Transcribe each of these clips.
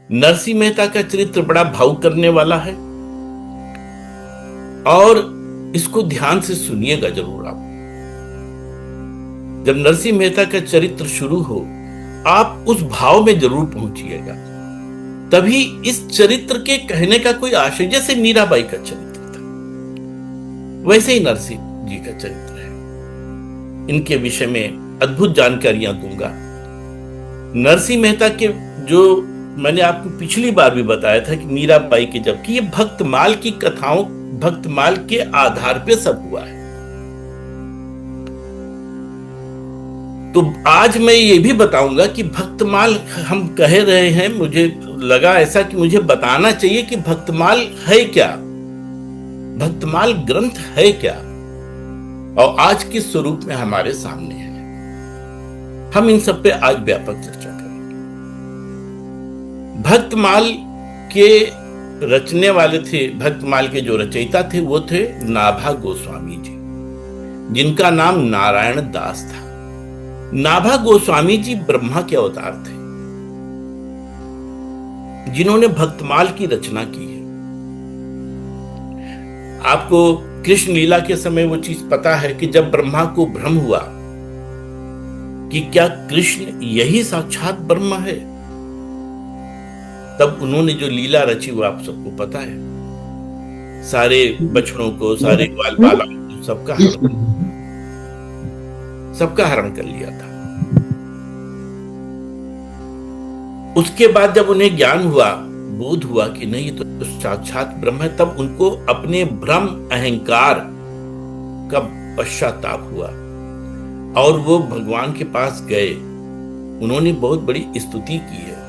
नरसिंह मेहता का चरित्र बड़ा भावुक करने वाला है, और इसको ध्यान से सुनिएगा जरूर आप। जब नरसिंह मेहता का चरित्र शुरू हो, आप उस भाव में जरूर पहुंचिएगा, तभी इस चरित्र के कहने का कोई आशय, जैसे मीराबाई का चरित्र था वैसे ही नरसिंह जी का चरित्र है। इनके विषय में अद्भुत जानकारियां दूंगा। नरसिंह मेहता के, जो मैंने आपको पिछली बार भी बताया था कि मीराबाई के, जबकि ये भक्तमाल की कथाओं, भक्तमाल के आधार पे सब हुआ है। तो आज मैं ये भी बताऊंगा कि भक्तमाल हम कह रहे हैं, मुझे लगा ऐसा कि मुझे बताना चाहिए कि भक्तमाल है क्या, भक्तमाल ग्रंथ है क्या, और आज किस स्वरूप में हमारे सामने है। हम इन सब पे आज व्यापक चर्चा करेंगे। भक्तमाल के रचने वाले थे, भक्तमाल के जो रचयिता थे वो थे नाभा गोस्वामी जी, जिनका नाम नारायण दास था। नाभा गोस्वामी जी ब्रह्मा के अवतार थे, जिन्होंने भक्तमाल की रचना की है। आपको कृष्ण लीला के समय वो चीज पता है कि जब ब्रह्मा को भ्रम हुआ कि क्या कृष्ण यही साक्षात ब्रह्म है, तब उन्होंने जो लीला रची वो आप सबको पता है। सारे बछड़ों को, सारे ग्वाल बालों को, सबका हरण कर लिया था। उसके बाद जब उन्हें ज्ञान हुआ, बोध हुआ कि नहीं, तो साक्षात ब्रह्म है, तब उनको अपने भ्रम अहंकार का पश्चाताप हुआ और वो भगवान के पास गए। उन्होंने बहुत बड़ी स्तुति की है।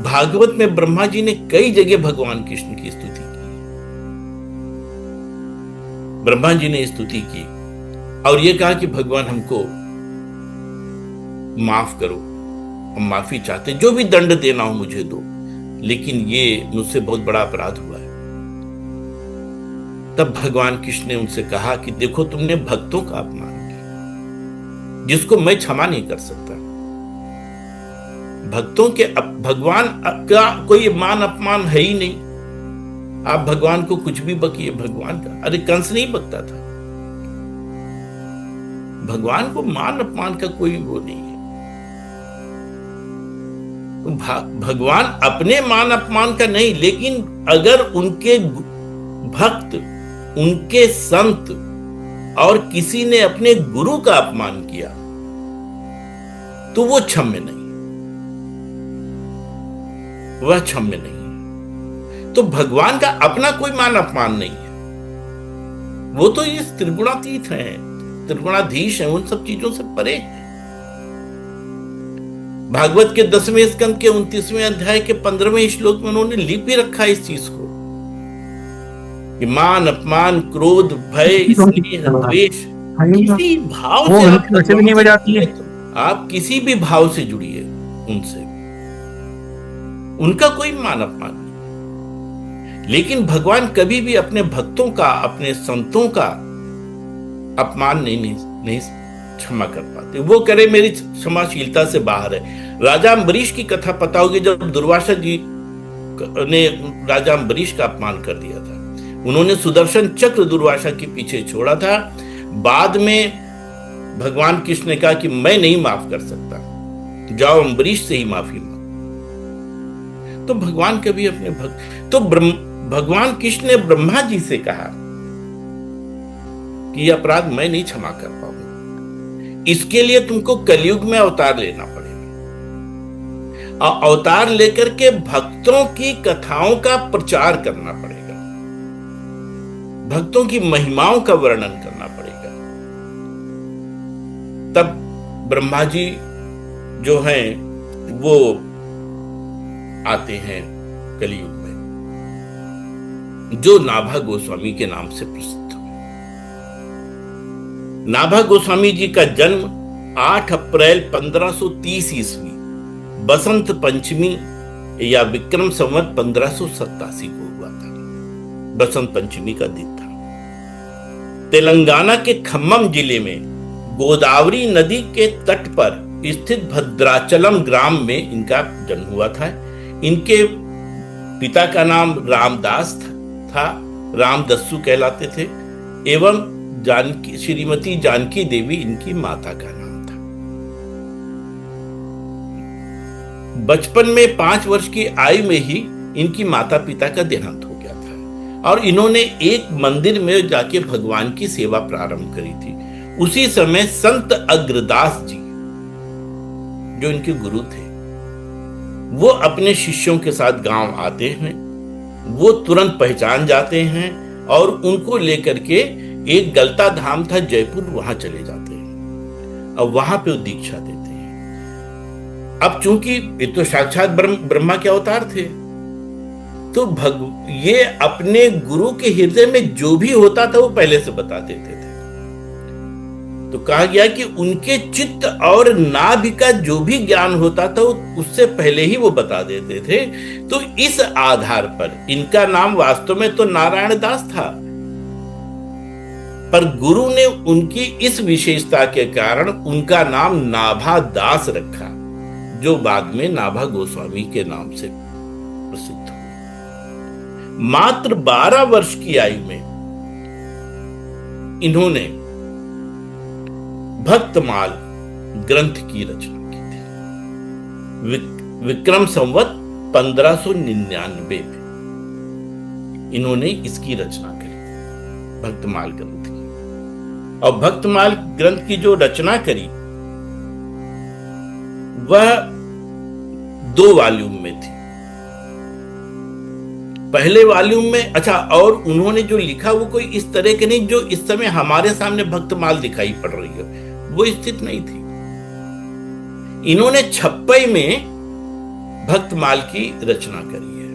भागवत में ब्रह्मा जी ने कई जगह भगवान कृष्ण की स्तुति की। ब्रह्मा जी ने स्तुति की और यह कहा कि भगवान हमको माफ करो, हम माफी चाहते, जो भी दंड देना हो मुझे दो, लेकिन ये मुझसे बहुत बड़ा अपराध हुआ है। तब भगवान कृष्ण ने उनसे कहा कि देखो, तुमने भक्तों का अपमान किया, जिसको मैं क्षमा नहीं कर सकता। भक्तों के भगवान का कोई मान अपमान है ही नहीं। आप भगवान को कुछ भी बकिए, भगवान का, अरे कंस नहीं बकता था। भगवान को मान अपमान का कोई वो नहीं है। भगवान अपने मान अपमान का नहीं, लेकिन अगर उनके भक्त, उनके संत और किसी ने अपने गुरु का अपमान किया तो वो क्षम्य नहीं, वह क्षम्य नहीं है। तो भगवान का अपना कोई मान अपमान नहीं है। वो तो ये त्रिगुणातीत हैं, त्रिगुणाधीश हैं, उन सब चीजों से परे हैं। भागवत के 10वें स्कंद के 29वें अध्याय के 15वें श्लोक में उन्होंने लिख भी रखा इस चीज को कि मान अपमान, क्रोध, भय, स्नेह, द्वेष, किसी भाव से नहीं बजाती है। आप किसी भी भाव से जुड़िए उनसे, उनका कोई मान अपमान नहीं। लेकिन भगवान कभी भी अपने भक्तों का, अपने संतों का अपमान नहीं क्षमा कर पाते। वो करे मेरी क्षमाशीलता से बाहर है। राजा अम्बरीश की कथा पता होगी, जब दुर्वासा जी ने राजा अम्बरीश का अपमान कर दिया था। उन्होंने सुदर्शन चक्र दुर्वासा के पीछे छोड़ा था। बाद में भगवान कृष्ण ने कहा कि मैं नहीं माफ कर सकता, जाओ अम्बरीश से ही माफी मांगो। तो भगवान कभी अपने भक्त, तो भगवान कृष्ण ने ब्रह्मा जी से कहा कि यह अपराध मैं नहीं क्षमा कर पाऊंगा, इसके लिए तुमको कलयुग में अवतार लेना पड़ेगा। और अवतार लेकर के भक्तों की कथाओं का प्रचार करना पड़ेगा, भक्तों की महिमाओं का वर्णन करना पड़ेगा। तब ब्रह्मा जी जो हैं वो आते हैं कलयुग में, जो नाभा गोस्वामी के नाम से प्रसिद्ध है। नाभा गोस्वामी जी का जन्म 8 अप्रैल 1530 ईस्वी बसंत पंचमी या विक्रम संवत 1587 को हुआ था। बसंत पंचमी का दिन था। तेलंगाना के खम्मम जिले में गोदावरी नदी के तट पर स्थित भद्राचलम ग्राम में इनका जन्म हुआ था। इनके पिता का नाम रामदास था, रामदस्सु कहलाते थे, एवं जानकी, श्रीमती जानकी देवी इनकी माता का नाम था। बचपन में 5 वर्ष की आयु में ही इनकी माता पिता का देहांत हो गया था और इन्होंने एक मंदिर में जाके भगवान की सेवा प्रारंभ करी थी। उसी समय संत अग्रदास जी जो इनके गुरु थे, वो अपने शिष्यों के साथ गांव आते हैं, वो तुरंत पहचान जाते हैं और उनको लेकर के एक गलता धाम था जयपुर, वहां चले जाते हैं। अब वहां पे वो दीक्षा देते हैं। अब चूंकि ये तो साक्षात ब्रह्मा के अवतार थे, तो ये अपने गुरु के हृदय में जो भी होता था वो पहले से बता देते थे। तो कहा गया कि उनके चित्त और नाभि का जो भी ज्ञान होता था उससे पहले ही वो बता देते थे। तो इस आधार पर इनका नाम वास्तव में तो नारायण दास था, पर गुरु ने उनकी इस विशेषता के कारण उनका नाम नाभा दास रखा, जो बाद में नाभा गोस्वामी के नाम से प्रसिद्ध हुए। मात्र 12 वर्ष की आयु में इन्होंने भक्तमाल ग्रंथ की रचना की थी। विक्रम संवत 1599 में इन्होंने इसकी रचना करी, भक्तमाल ग्रंथ की। और भक्तमाल ग्रंथ की जो रचना करी वह 2 वॉल्यूम में थी। पहले वॉल्यूम में, अच्छा, और उन्होंने जो लिखा वो कोई इस तरह के नहीं जो इस समय हमारे सामने भक्तमाल दिखाई पड़ रही है, वो स्थित नहीं थी। इन्होंने 56 में भक्तमाल की रचना करी है,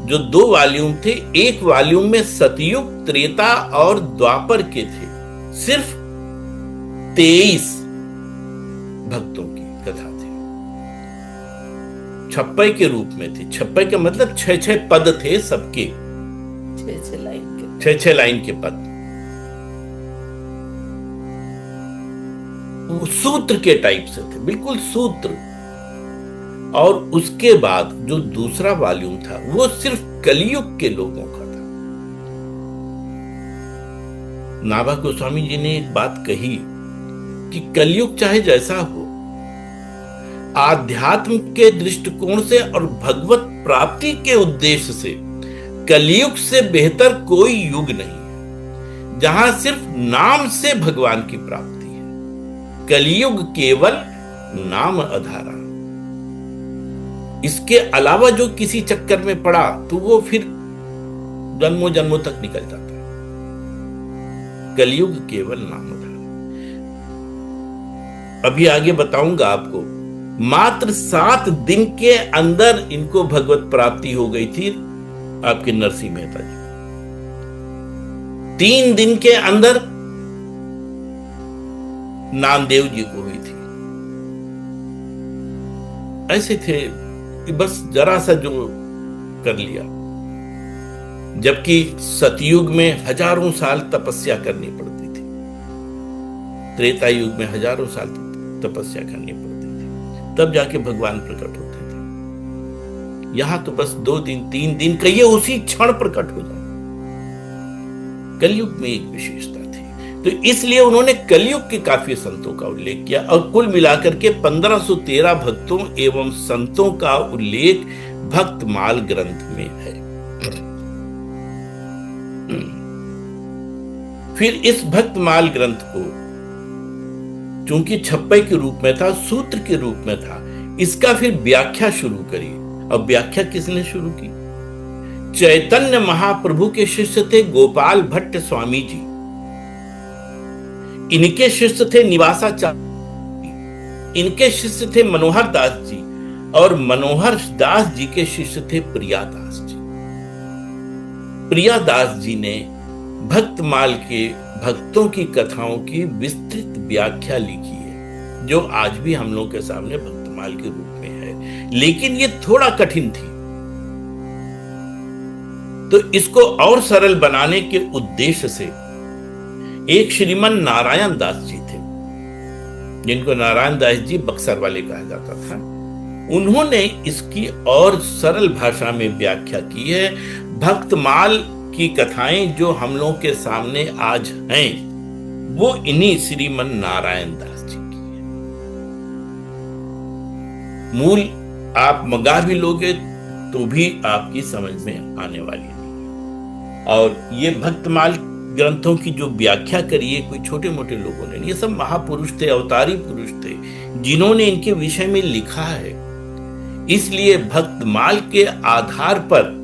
जो 2 वॉल्यूम थे। एक वॉल्यूम में सतयुग, त्रेता और द्वापर के थे। सिर्फ 23 भक्तों की कथा थी, 56 के रूप में थी। 56 का मतलब 6-6 पद थे सबके, 6-6 लाइन के पद। वो सूत्र के टाइप से थे, बिल्कुल सूत्र। और उसके बाद जो दूसरा वॉल्यूम था वो सिर्फ कलियुग के लोगों का था। नाभा गोस्वामी जी ने एक बात कही कि कलियुग चाहे जैसा हो, आध्यात्म के दृष्टिकोण से और भगवत प्राप्ति के उद्देश्य से कलियुग से बेहतर कोई युग नहीं है, जहां सिर्फ नाम से भगवान की प्राप्ति है। कलियुग केवल नाम आधारा, इसके अलावा जो किसी चक्कर में पड़ा तो वो फिर जन्मों जन्मों तक निकल जाता है। कलियुग केवल नाम आधारा। अभी आगे बताऊंगा आपको। मात्र 7 दिन के अंदर इनको भगवत प्राप्ति हो गई थी आपके नरसिंह मेहता जी। 3 दिन के अंदर नामदेव जी को हुई थी। ऐसे थे कि बस जरा सा जो कर लिया, जबकि सतयुग में हजारों साल तपस्या करनी पड़ती थी, त्रेता युग में हजारों साल तपस्या करनी पड़ती थी, तब जाके भगवान प्रकट होते थे। यहां तो बस 2 दिन 3 दिन कहिए उसी क्षण प्रकट हो जाए। कलयुग में एक विशेषता थी, तो इसलिए उन्होंने कलयुग के काफी संतों का उल्लेख किया और कुल मिलाकर के 1513 भक्तों एवं संतों का उल्लेख भक्तमाल ग्रंथ में है। फिर इस भक्तमाल ग्रंथ को चूंकि 56 के रूप में था, सूत्र के रूप में था, इसका फिर व्याख्या शुरू करी। और व्याख्या किसने शुरू की? चैतन्य महाप्रभु के शिष्य थे गोपाल भट्ट स्वामी जी, इनके शिष्य थे निवासाचार्य, इनके शिष्य थे मनोहर दास जी, और मनोहर दास जी के शिष्य थे प्रियादास जी। प्रियादास जी ने भक्तमाल के भक्तों की कथाओं की विस्तृत व्याख्या लिखी है, जो आज भी हम लोग के सामने भक्तमाल के रूप में है, लेकिन ये थोड़ा कठिन थी। तो इसको और सरल बनाने के उद्देश्य से एक श्रीमन नारायण दास जी थे, जिनको नारायण दास जी बक्सर वाले कहा जाता था। उन्होंने इसकी और सरल भाषा में व्याख्या की है। भक्तमाल की कथाएं जो हम लोगों के सामने आज हैं, वो इन्हीं श्रीमन नारायण दास जी की है। मूल आप मंगा भी लोगे तो भी आपकी समझ में आने वाली नहीं। और ये भक्तमाल ग्रंथों की जो व्याख्या करी है कोई छोटे मोटे लोगों ने, ये सब महापुरुष थे, अवतारी पुरुष थे, जिन्होंने इनके विषय में लिखा है। इसलिए भक्तमाल के आधार पर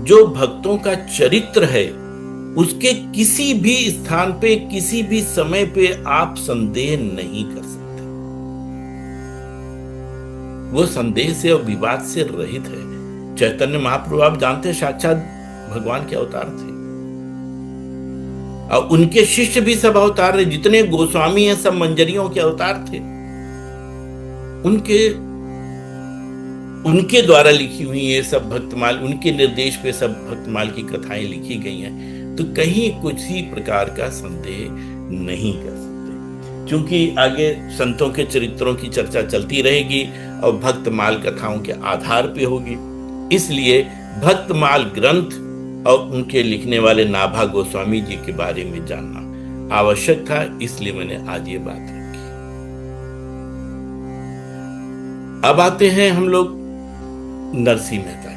जो भक्तों का चरित्र है, उसके किसी भी स्थान पे, किसी भी समय पे आप संदेह नहीं कर सकते। वो संदेह से और विवाद से रहित है। चैतन्य महाप्रभु आप जानते हैं साक्षात भगवान के अवतार थे, और उनके शिष्य भी सब अवतार है। जितने गोस्वामी हैं सब मंजरियों के अवतार थे। उनके द्वारा लिखी हुई ये सब भक्तमाल, उनके निर्देश पे सब भक्तमाल की कथाएं लिखी गई हैं। तो कहीं कुछ ही प्रकार का संदेह नहीं कर सकते, क्योंकि आगे संतों के चरित्रों की चर्चा चलती रहेगी और भक्तमाल कथाओं के आधार पे होगी। इसलिए भक्तमाल ग्रंथ और उनके लिखने वाले नाभा गोस्वामी जी के बारे में जानना आवश्यक था, इसलिए मैंने आज ये बात रखी। अब आते हैं हम लोग नरसिंह मेहता के।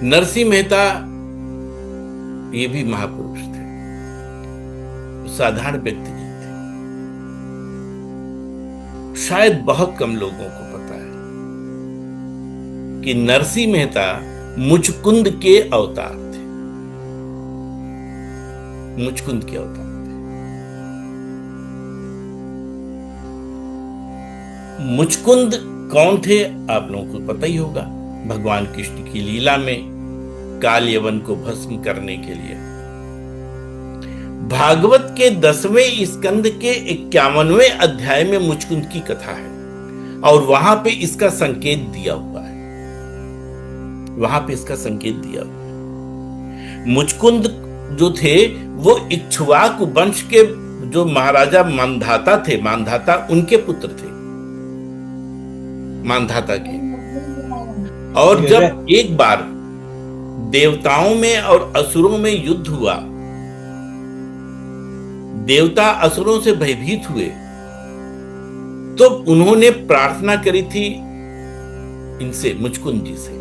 नरसिंह मेहता ये भी महापुरुष थे, साधारण व्यक्ति नहीं थे। शायद बहुत कम लोगों को पता है कि नरसिंह मेहता मुचकुंद के अवतार थे। मुचकुंद के अवतार थे। मुचकुंद कौन थे आप लोगों को पता ही होगा। भगवान कृष्ण की लीला में काल यवन को भस्म करने के लिए भागवत के 10वें स्कंद के 51वें अध्याय में मुचकुंद की कथा है, और वहां पे इसका संकेत दिया हुआ है। वहां पे इसका संकेत दिया हुआ है। मुचकुंद जो थे वो इक्ष्वाकु वंश के जो महाराजा मानधाता थे, मानधाता उनके पुत्र थे, मानधाता के। और जब एक बार देवताओं में और असुरों में युद्ध हुआ, देवता असुरों से भयभीत हुए, तो उन्होंने प्रार्थना करी थी इनसे, मुचकुंद जी से।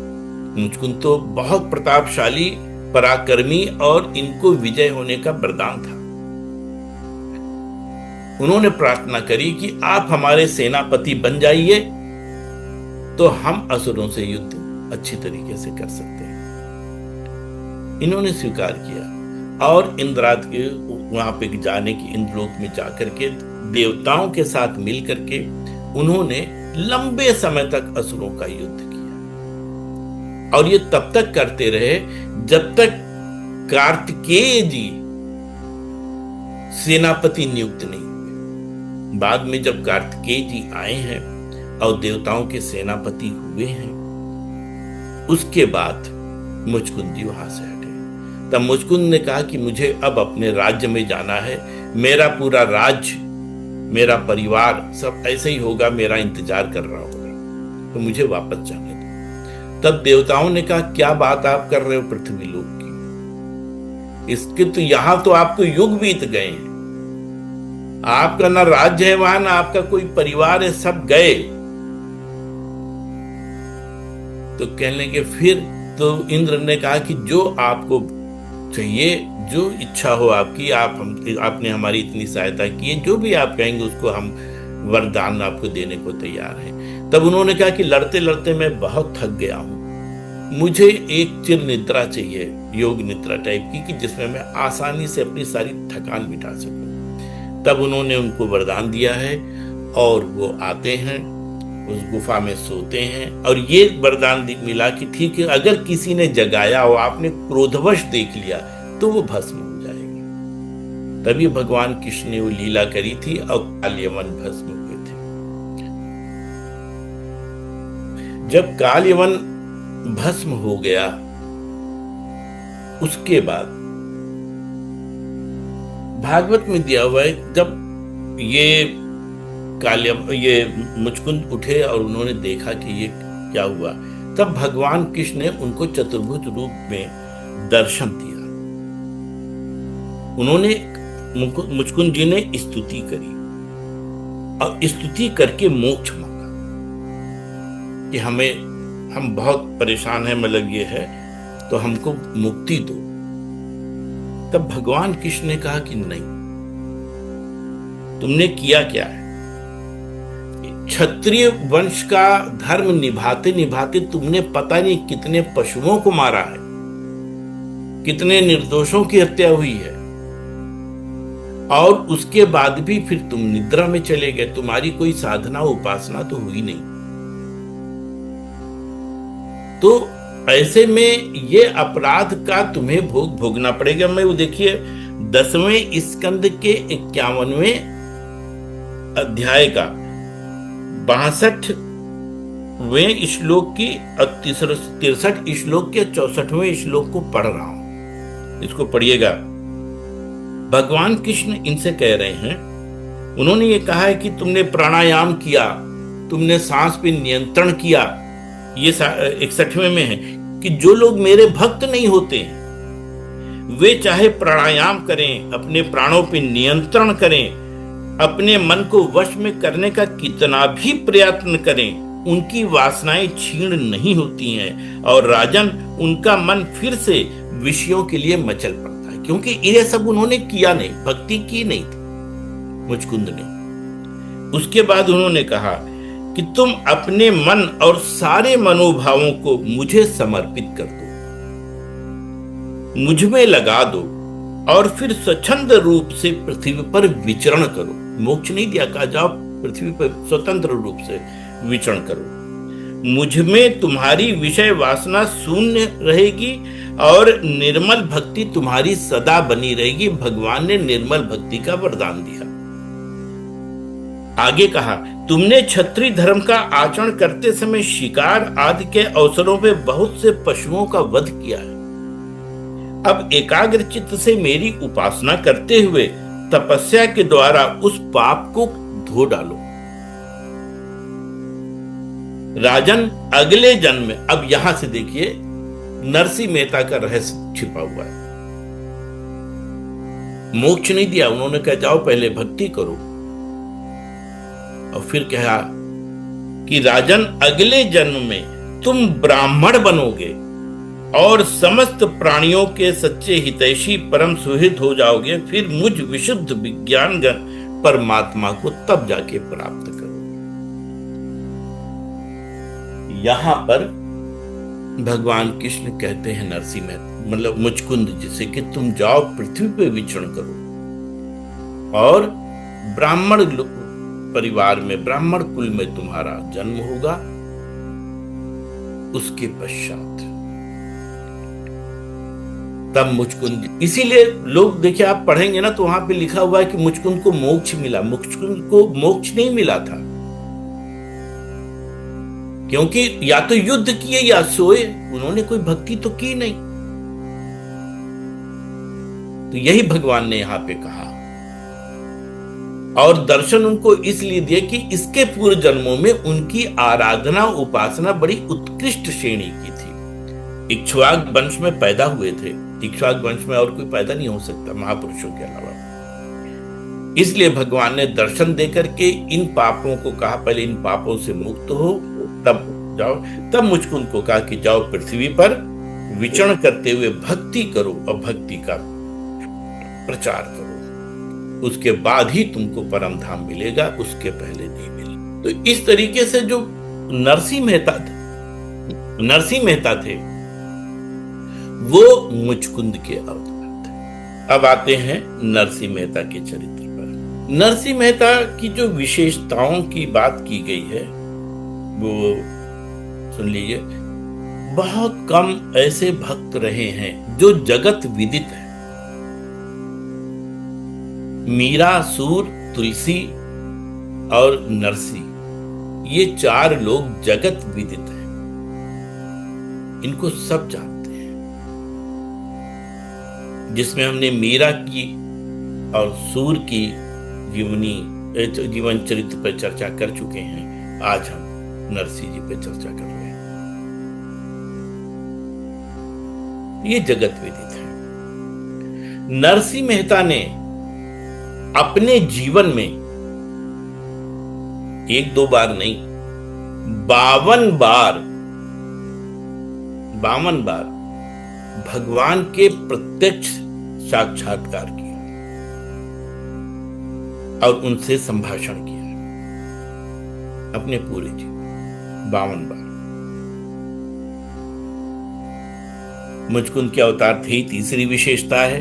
मुचकुंद तो बहुत प्रतापशाली, पराक्रमी और इनको विजय होने का वरदान था। उन्होंने प्रार्थना करी कि आप हमारे सेनापति बन जाइए तो हम असुरों से युद्ध अच्छी तरीके से कर सकते हैं। इन्होंने स्वीकार किया और इंद्राद के वहां पे जाने की, इंद्रलोक में जाकर के देवताओं के साथ मिलकर के उन्होंने लंबे समय तक असुरों का युद्ध किया। और ये तब तक करते रहे जब तक कार्तिकेय जी सेनापति नियुक्त नहीं हुए। बाद में जब कार्तिकेय जी आए हैं और देवताओं के सेनापति हुए हैं, उसके बाद मुचकुंद जी वहां से हटे। तब मुचकुंद ने कहा कि मुझे अब अपने राज्य में जाना है, मेरा पूरा राज्य, मेरा परिवार सब ऐसे ही होगा, मेरा इंतजार कर रहा होगा, तो मुझे वापस जाने दो। तब देवताओं ने कहा क्या बात आप कर रहे हो पृथ्वी लोक की, इसके तो यहां तो आपको युग बीत गए हैं, आपका ना राज्य है वहां, ना आपका कोई परिवार है, सब गए। तो कहने के फिर तो इंद्र ने कहा कि जो आपको चाहिए, जो इच्छा हो आपकी, आपने हमारी इतनी सहायता की है, जो भी आप कहेंगे उसको हम वरदान आपको देने को तैयार हैं। तब उन्होंने कहा कि लड़ते लड़ते मैं बहुत थक गया हूं, मुझे एक चिर निद्रा चाहिए, योग निद्रा टाइप की, कि जिसमें मैं आसानी से अपनी सारी थकान मिटा सकूं। तब उन्होंने उनको वरदान दिया है और वो आते हैं, उस गुफा में सोते हैं, और ये वरदान मिला कि ठीक है, अगर किसी ने जगाया हो, आपने क्रोधवश देख लिया, तो वो भस्म हो जाएगी। तभी भगवान कृष्ण ने वो लीला करी थी और काल यवन भस्म हुए थे। जब काल यवन भस्म हो गया, उसके बाद भागवत में दिया हुआ है, जब ये कालिया ये मुचकुंद उठे और उन्होंने देखा कि ये क्या हुआ। तब भगवान कृष्ण ने उनको चतुर्भुज रूप में दर्शन दिया। उन्होंने मुचकुंद जी ने स्तुति करी और स्तुति करके मोक्ष मांगा कि हम बहुत परेशान हैं, मतलब ये है, तो हमको मुक्ति दो। तब भगवान कृष्ण ने कहा कि नहीं, तुमने किया क्या है? क्षत्रिय वंश का धर्म निभाते निभाते तुमने पता नहीं कितने पशुओं को मारा है, कितने निर्दोषों की हत्या हुई है, और उसके बाद भी फिर तुम निद्रा में चले गए। तुम्हारी कोई साधना उपासना तो हुई नहीं। तो ऐसे में ये अपराध का तुम्हें भोग भोगना पड़ेगा। मैं वो देखिए 10वें स्कंद के 51वें अध्याय का 62वें श्लोक की 63 श्लोक के 64वें श्लोक को पढ़ रहा हूं, इसको पढ़िएगा। भगवान कृष्ण इनसे कह रहे हैं, उन्होंने ये कहा है कि तुमने प्राणायाम किया, तुमने सांस पे नियंत्रण किया। ये 61वें में है कि जो लोग मेरे भक्त नहीं होते वे चाहे प्राणायाम करें, अपने प्राणों पे नियंत्रण करें, अपने मन को वश में करने का कितना भी प्रयत्न करें, उनकी वासनाएं क्षीण नहीं होती हैं और राजन उनका मन फिर से विषयों के लिए मचल पड़ता है, क्योंकि ये सब उन्होंने किया नहीं, भक्ति की नहीं थी मुचकुंद ने। उसके बाद उन्होंने कहा कि तुम अपने मन और सारे मनोभावों को मुझे समर्पित कर दो, मुझ में लगा दो और फिर स्वच्छंद रूप से पृथ्वी पर विचरण करो। मोक्ष नहीं दिया, कहा जाओ पृथ्वी पर स्वतंत्र रूप से विचरण करो। मुझ में तुम्हारी विषय वासना शून्य रहेगी और निर्मल भक्ति तुम्हारी सदा बनी रहेगी। भगवान ने निर्मल भक्ति का वरदान दिया। आगे कहा, तुमने क्षत्रिय धर्म का आचरण करते समय शिकार आदि के अवसरों पे बहुत से पशुओं का वध किया है। अब एकाग्र चित्त से मेरी उपासना करते हुए तपस्या के द्वारा उस पाप को धो डालो। राजन अगले जन्म में, अब यहां से देखिए नरसिंह मेहता का रहस्य छिपा हुआ है। मोक्ष नहीं दिया, उन्होंने कहा जाओ पहले भक्ति करो, और फिर कहा कि राजन अगले जन्म में तुम ब्राह्मण बनोगे और समस्त प्राणियों के सच्चे हितैषी परम सुहृद हो जाओगे। फिर मुझ विशुद्ध विज्ञान परमात्मा को तब जाके प्राप्त करो। यहां पर भगवान कृष्ण कहते हैं नरसिंह मेहता, मतलब मुचकुंद जी से, कि तुम जाओ पृथ्वी पे विचरण करो और ब्राह्मण परिवार में, ब्राह्मण कुल में तुम्हारा जन्म होगा। उसके पश्चात तब मुचकुंद, इसीलिए लोग देखिए, आप पढ़ेंगे ना तो वहां पे लिखा हुआ है कि मुचकुंद को मोक्ष मिला। मुचकुंद को मोक्ष नहीं मिला था, क्योंकि या तो युद्ध किए या सोए, उन्होंने कोई भक्ति तो की नहीं। तो यही भगवान ने यहां पे कहा, और दर्शन उनको इसलिए दिए कि इसके पूर्व जन्मों में उनकी आराधना उपासना बड़ी उत्कृष्ट श्रेणी की थी। इक्ष्वाक वंश में पैदा हुए थे, इक्ष्वाक वंश में और कोई पैदा नहीं हो सकता महापुरुषों के अलावा। इसलिए भगवान ने दर्शन देकर के इन पापों को कहा, पहले इन पापों से मुक्त हो तब जाओ। तब मुचकुंद को कहा कि जाओ पृथ्वी पर विचरण करते हुए भक्ति करो और भक्ति का प्रचार करो, उसके बाद ही तुमको परम धाम मिलेगा, उसके पहले नहीं मिलेगा। तो इस तरीके से जो नरसिंह मेहता थे वो मुचकुंद के अवतार थे। अब आते हैं नरसिंह मेहता के चरित्र पर। नरसिंह मेहता की जो विशेषताओं की बात की गई है वो सुन लीजिए। बहुत कम ऐसे भक्त रहे हैं जो जगत विदित है। मीरा, सूर, तुलसी और नरसी, ये 4 लोग जगत विदित हैं, इनको सब जानते हैं। जिसमें हमने मीरा की और सूर की जीवनी जीवन चरित्र पर चर्चा कर चुके हैं। आज हम नरसिंह जी पर चर्चा कर रहे हैं। ये जगत विदित है। नरसिंह मेहता ने अपने जीवन में एक दो बार नहीं, 52 बार भगवान के प्रत्यक्ष साक्षात्कार किया और उनसे संभाषण किया अपने पूरे जीवन 52 बार। मुझको उनके अवतार थे, तीसरी विशेषता है।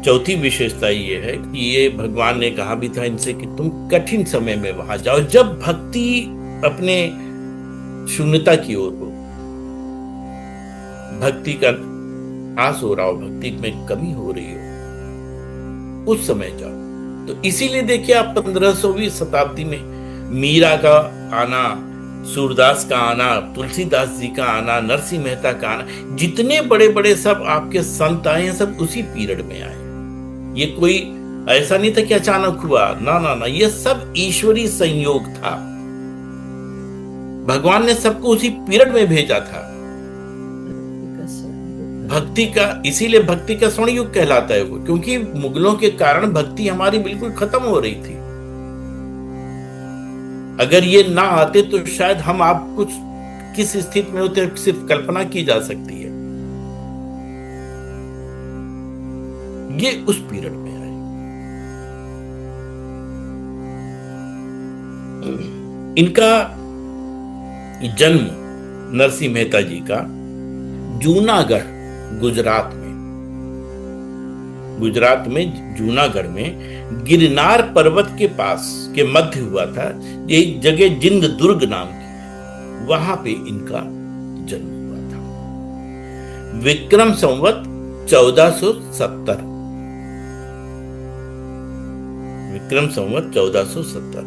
चौथी विशेषता ये है कि ये भगवान ने कहा भी था इनसे कि तुम कठिन समय में वहां जाओ, जब भक्ति अपने शून्यता की ओर हो, भक्ति का आस हो रहा हो, भक्ति में कमी हो रही हो, उस समय जाओ। तो इसीलिए देखिए आप 1500वीं शताब्दी में मीरा का आना, सूरदास का आना, तुलसीदास जी का आना, नरसिंह मेहता का आना, जितने बड़े बड़े सब आपके संत आए हैं सब उसी पीरियड में आए। ये कोई ऐसा नहीं था कि अचानक हुआ, ना ना ना, ये सब ईश्वरीय संयोग था। भगवान ने सबको उसी पीरियड में भेजा था। भक्ति का, इसीलिए भक्ति का स्वर्ण युग कहलाता है वो, क्योंकि मुगलों के कारण भक्ति हमारी बिल्कुल खत्म हो रही थी। अगर ये ना आते तो शायद हम आप कुछ किस स्थिति में होते सिर्फ कल्पना की जा सकती है। ये उस पीरियड में आए। इनका जन्म नरसिंह मेहता जी का जूनागढ़ गुजरात में जूनागढ़ में गिरनार पर्वत के पास के मध्य हुआ था। ये जगह जिंद दुर्ग नाम की, वहां पे इनका जन्म हुआ था। विक्रम संवत 1470, विक्रम संवत 1470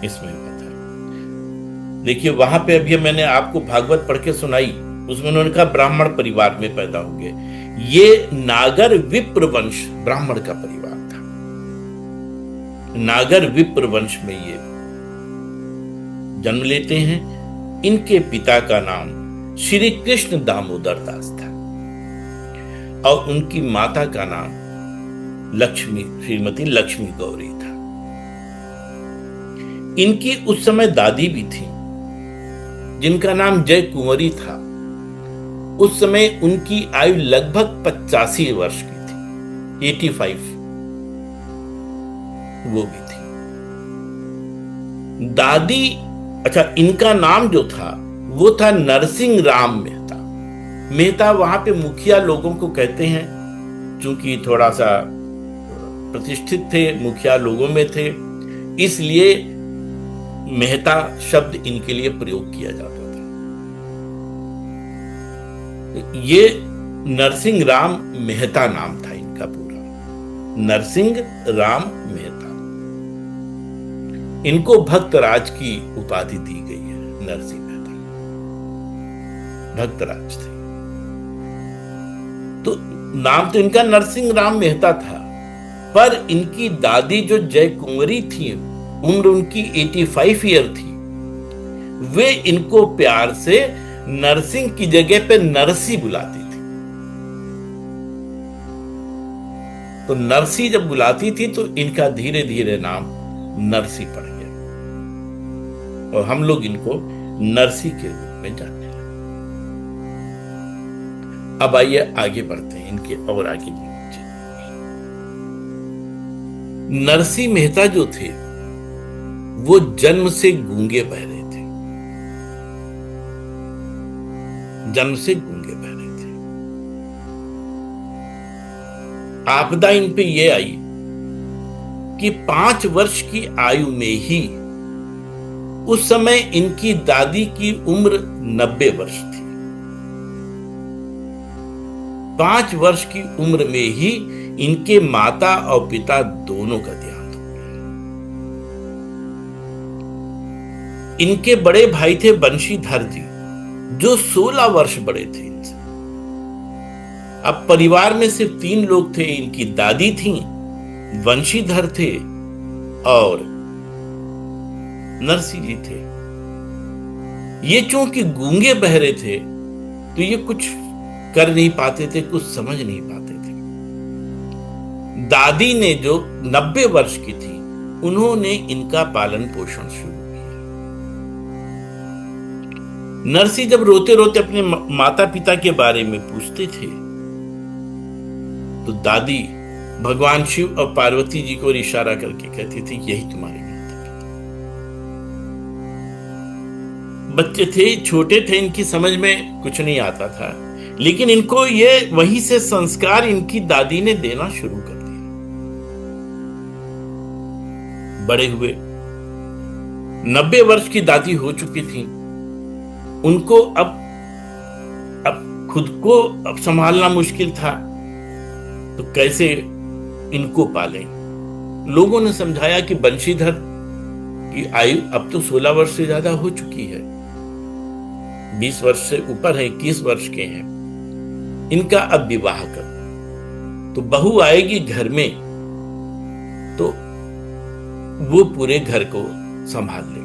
इसमें हुआ था। देखिए वहां पे अभी मैंने आपको भागवत पढ़ के सुनाई, उसमें उन्होंने कहा ब्राह्मण परिवार में पैदा होंगे। ये नागर विप्र वंश ब्राह्मण का परिवार था। नागर विप्र वंश में ये जन्म लेते हैं। इनके पिता का नाम श्री कृष्ण दामोदर दास था और उनकी माता का नाम श्रीमती लक्ष्मी गौरी था। इनकी उस समय दादी भी थी जिनका नाम जय कुंवरी था। उस समय उनकी आयु लगभग 85 वर्ष की थी, 85 वो भी थी दादी। अच्छा, इनका नाम जो था वो था नरसिंह राम मेहता। मेहता वहां पे मुखिया लोगों को कहते हैं, चूंकि थोड़ा सा प्रतिष्ठित थे, मुखिया लोगों में थे, इसलिए मेहता शब्द इनके लिए प्रयोग किया जाता था। ये नरसिंह राम मेहता नाम था इनका पूरा, नरसिंह राम मेहता। इनको भक्तराज की उपाधि दी गई है। नरसिंह मेहता भक्तराज थे, तो नाम तो इनका नरसिंह राम मेहता था, पर इनकी दादी जो जय कुंवरी थी, उम्र उनकी 85 ईयर थी, वे इनको प्यार से नरसिंह की जगह पे नरसी बुलाती थी। तो नरसी जब बुलाती थी तो इनका धीरे धीरे नाम नरसी पड़ गया और हम लोग इनको नरसी के रूप में जानते हैं। अब आइए आगे बढ़ते हैं इनके और आगे की। नरसिंह मेहता जो थे वो जन्म से गूंगे बहरे थे, जन्म से गूंगे बहरे थे। आपदा इन पे ये आई कि 5 वर्ष की आयु में ही, उस समय इनकी दादी की उम्र 90 वर्ष थी। 5 वर्ष की उम्र में ही इनके माता और पिता दोनों का देहांत हो गया। इनके बड़े भाई थे बंशीधर जी, जो 16 वर्ष बड़े थे इनसे। अब परिवार में सिर्फ 3 लोग थे, इनकी दादी थी, वंशीधर थे और नरसी जी थे। ये चूंकि गूंगे बहरे थे तो ये कुछ कर नहीं पाते थे, कुछ समझ नहीं पाते थे। दादी ने जो 90 वर्ष की थी, उन्होंने इनका पालन पोषण शुरू किया। नरसी जब रोते रोते अपने माता पिता के बारे में पूछते थे तो दादी भगवान शिव और पार्वती जी को इशारा करके कहती थी, यही तुम्हारे माता पिता। बच्चे थे, छोटे थे, इनकी समझ में कुछ नहीं आता था, लेकिन इनको ये वहीं से संस्कार इनकी दादी ने देना शुरू कर दिया। बड़े हुए, 90 वर्ष की दादी हो चुकी थी। उनको अब खुद को अब संभालना मुश्किल था, तो कैसे इनको पालें। लोगों ने समझाया कि बंशीधर की आयु अब तो 16 वर्ष से ज्यादा हो चुकी है, 20 वर्ष से ऊपर है, 21 वर्ष के हैं, इनका अब विवाह कर, तो बहू आएगी घर में तो वो पूरे घर को संभाल ले।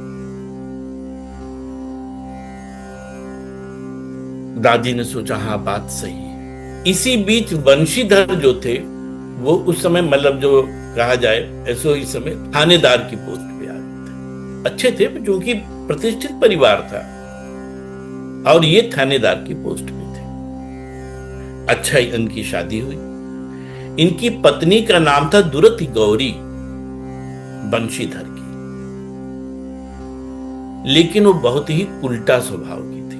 दादी ने सोचा, हाँ बात सही है। इसी बीच वंशीधर जो थे वो उस समय, मतलब जो कहा जाए ऐसो, इस समय थानेदार की पोस्ट पे आ गए थे। अच्छे थे क्योंकि प्रतिष्ठित परिवार था और ये थानेदार की पोस्ट पे थे। अच्छा, इनकी शादी हुई। इनकी पत्नी का नाम था दुरति गौरी बंशीधर की, लेकिन वो बहुत ही उल्टा स्वभाव की थी,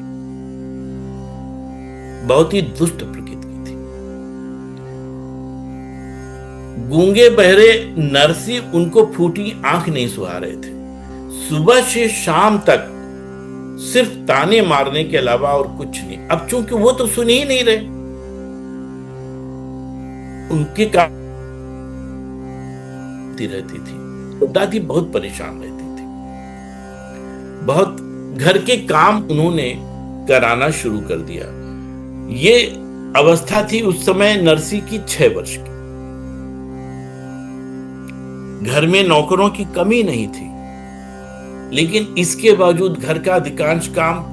बहुत ही दुष्ट प्रकृति की थी। गूंगे बहरे नरसी उनको फूटी आंख नहीं सुहा रहे थे। सुबह से शाम तक सिर्फ ताने मारने के अलावा और कुछ नहीं। अब चूंकि वो तो सुन ही नहीं रहे, उनके काम रहती थी, तो दादी बहुत परेशान रहती थी। बहुत घर के काम उन्होंने कराना शुरू कर दिया। ये अवस्था थी उस समय नरसी की 6 वर्ष की। घर में नौकरों की कमी नहीं थी, लेकिन इसके बावजूद घर का अधिकांश काम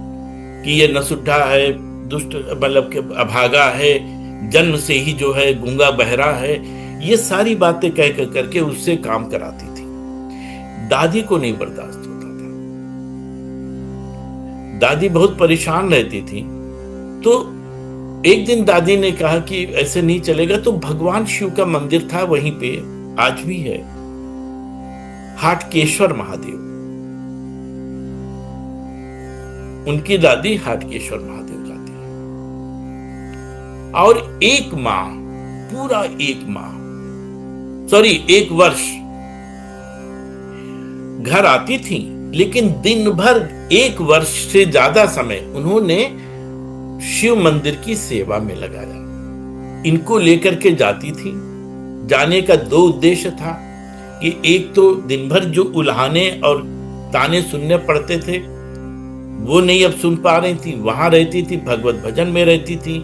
कि ये नसुड्ढा है, दुष्ट, मतलब के अभागा है, जन्म से ही जो है गूंगा बहरा है, ये सारी बातें कह करके उससे काम कराती थी। दादी को नहीं बर्दाश्त होता था। दादी बहुत परेशान रहती थी। तो एक दिन दादी ने कहा कि ऐसे नहीं चलेगा, तो भगवान शिव का मंदिर था वहीं पे, आज भी है, हाटकेश्वर महादेव। उनकी दादी हाटकेश्वर महादेव जाती है और एक वर्ष घर आती थी, लेकिन दिन भर 1 वर्ष से ज्यादा समय उन्होंने शिव मंदिर की सेवा में लगाया। इनको लेकर के जाती थी। जाने का 2 उद्देश्य था कि एक तो दिन भर जो उल्हाने और ताने सुनने पड़ते थे वो नहीं अब सुन पा रही थी, वहां रहती थी, भगवत भजन में रहती थी,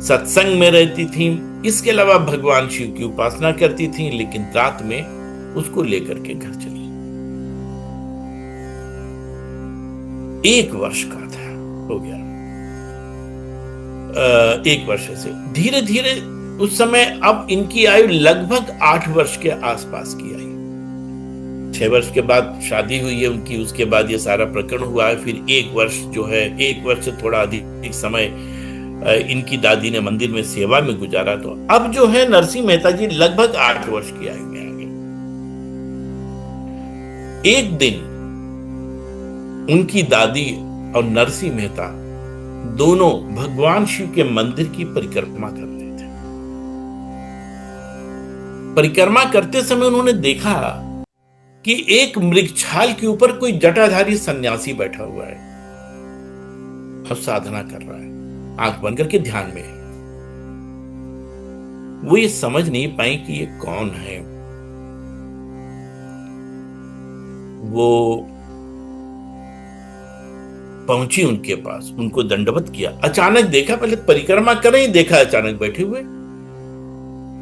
सत्संग में रहती थी। इसके अलावा भगवान शिव की उपासना करती थी, लेकिन रात में उसको लेकर के घर चली। 1 वर्ष का था, हो गया 1 वर्ष से धीरे धीरे उस समय अब इनकी आयु लगभग 8 वर्ष के आसपास की आई। 6 वर्ष के बाद शादी हुई है उनकी, उसके बाद ये सारा प्रकरण हुआ है। फिर 1 वर्ष जो है, 1 वर्ष से थोड़ा अधिक समय इनकी दादी ने मंदिर में सेवा में गुजारा। तो अब जो है नरसिंह मेहता जी लगभग 8 वर्ष की आयु में आ गए। एक दिन उनकी दादी और नरसिंह मेहता दोनों भगवान शिव के मंदिर की परिक्रमा कर रहे थे। परिक्रमा करते समय उन्होंने देखा कि एक मृगछाल के ऊपर कोई जटाधारी सन्यासी बैठा हुआ है और साधना कर रहा है, आंख बंद करके ध्यान में है। वो ये समझ नहीं पाई कि ये कौन है। वो पहुंची उनके पास, उनको दंडवत किया। अचानक देखा, पहले परिक्रमा कर रहे, देखा अचानक बैठे हुए।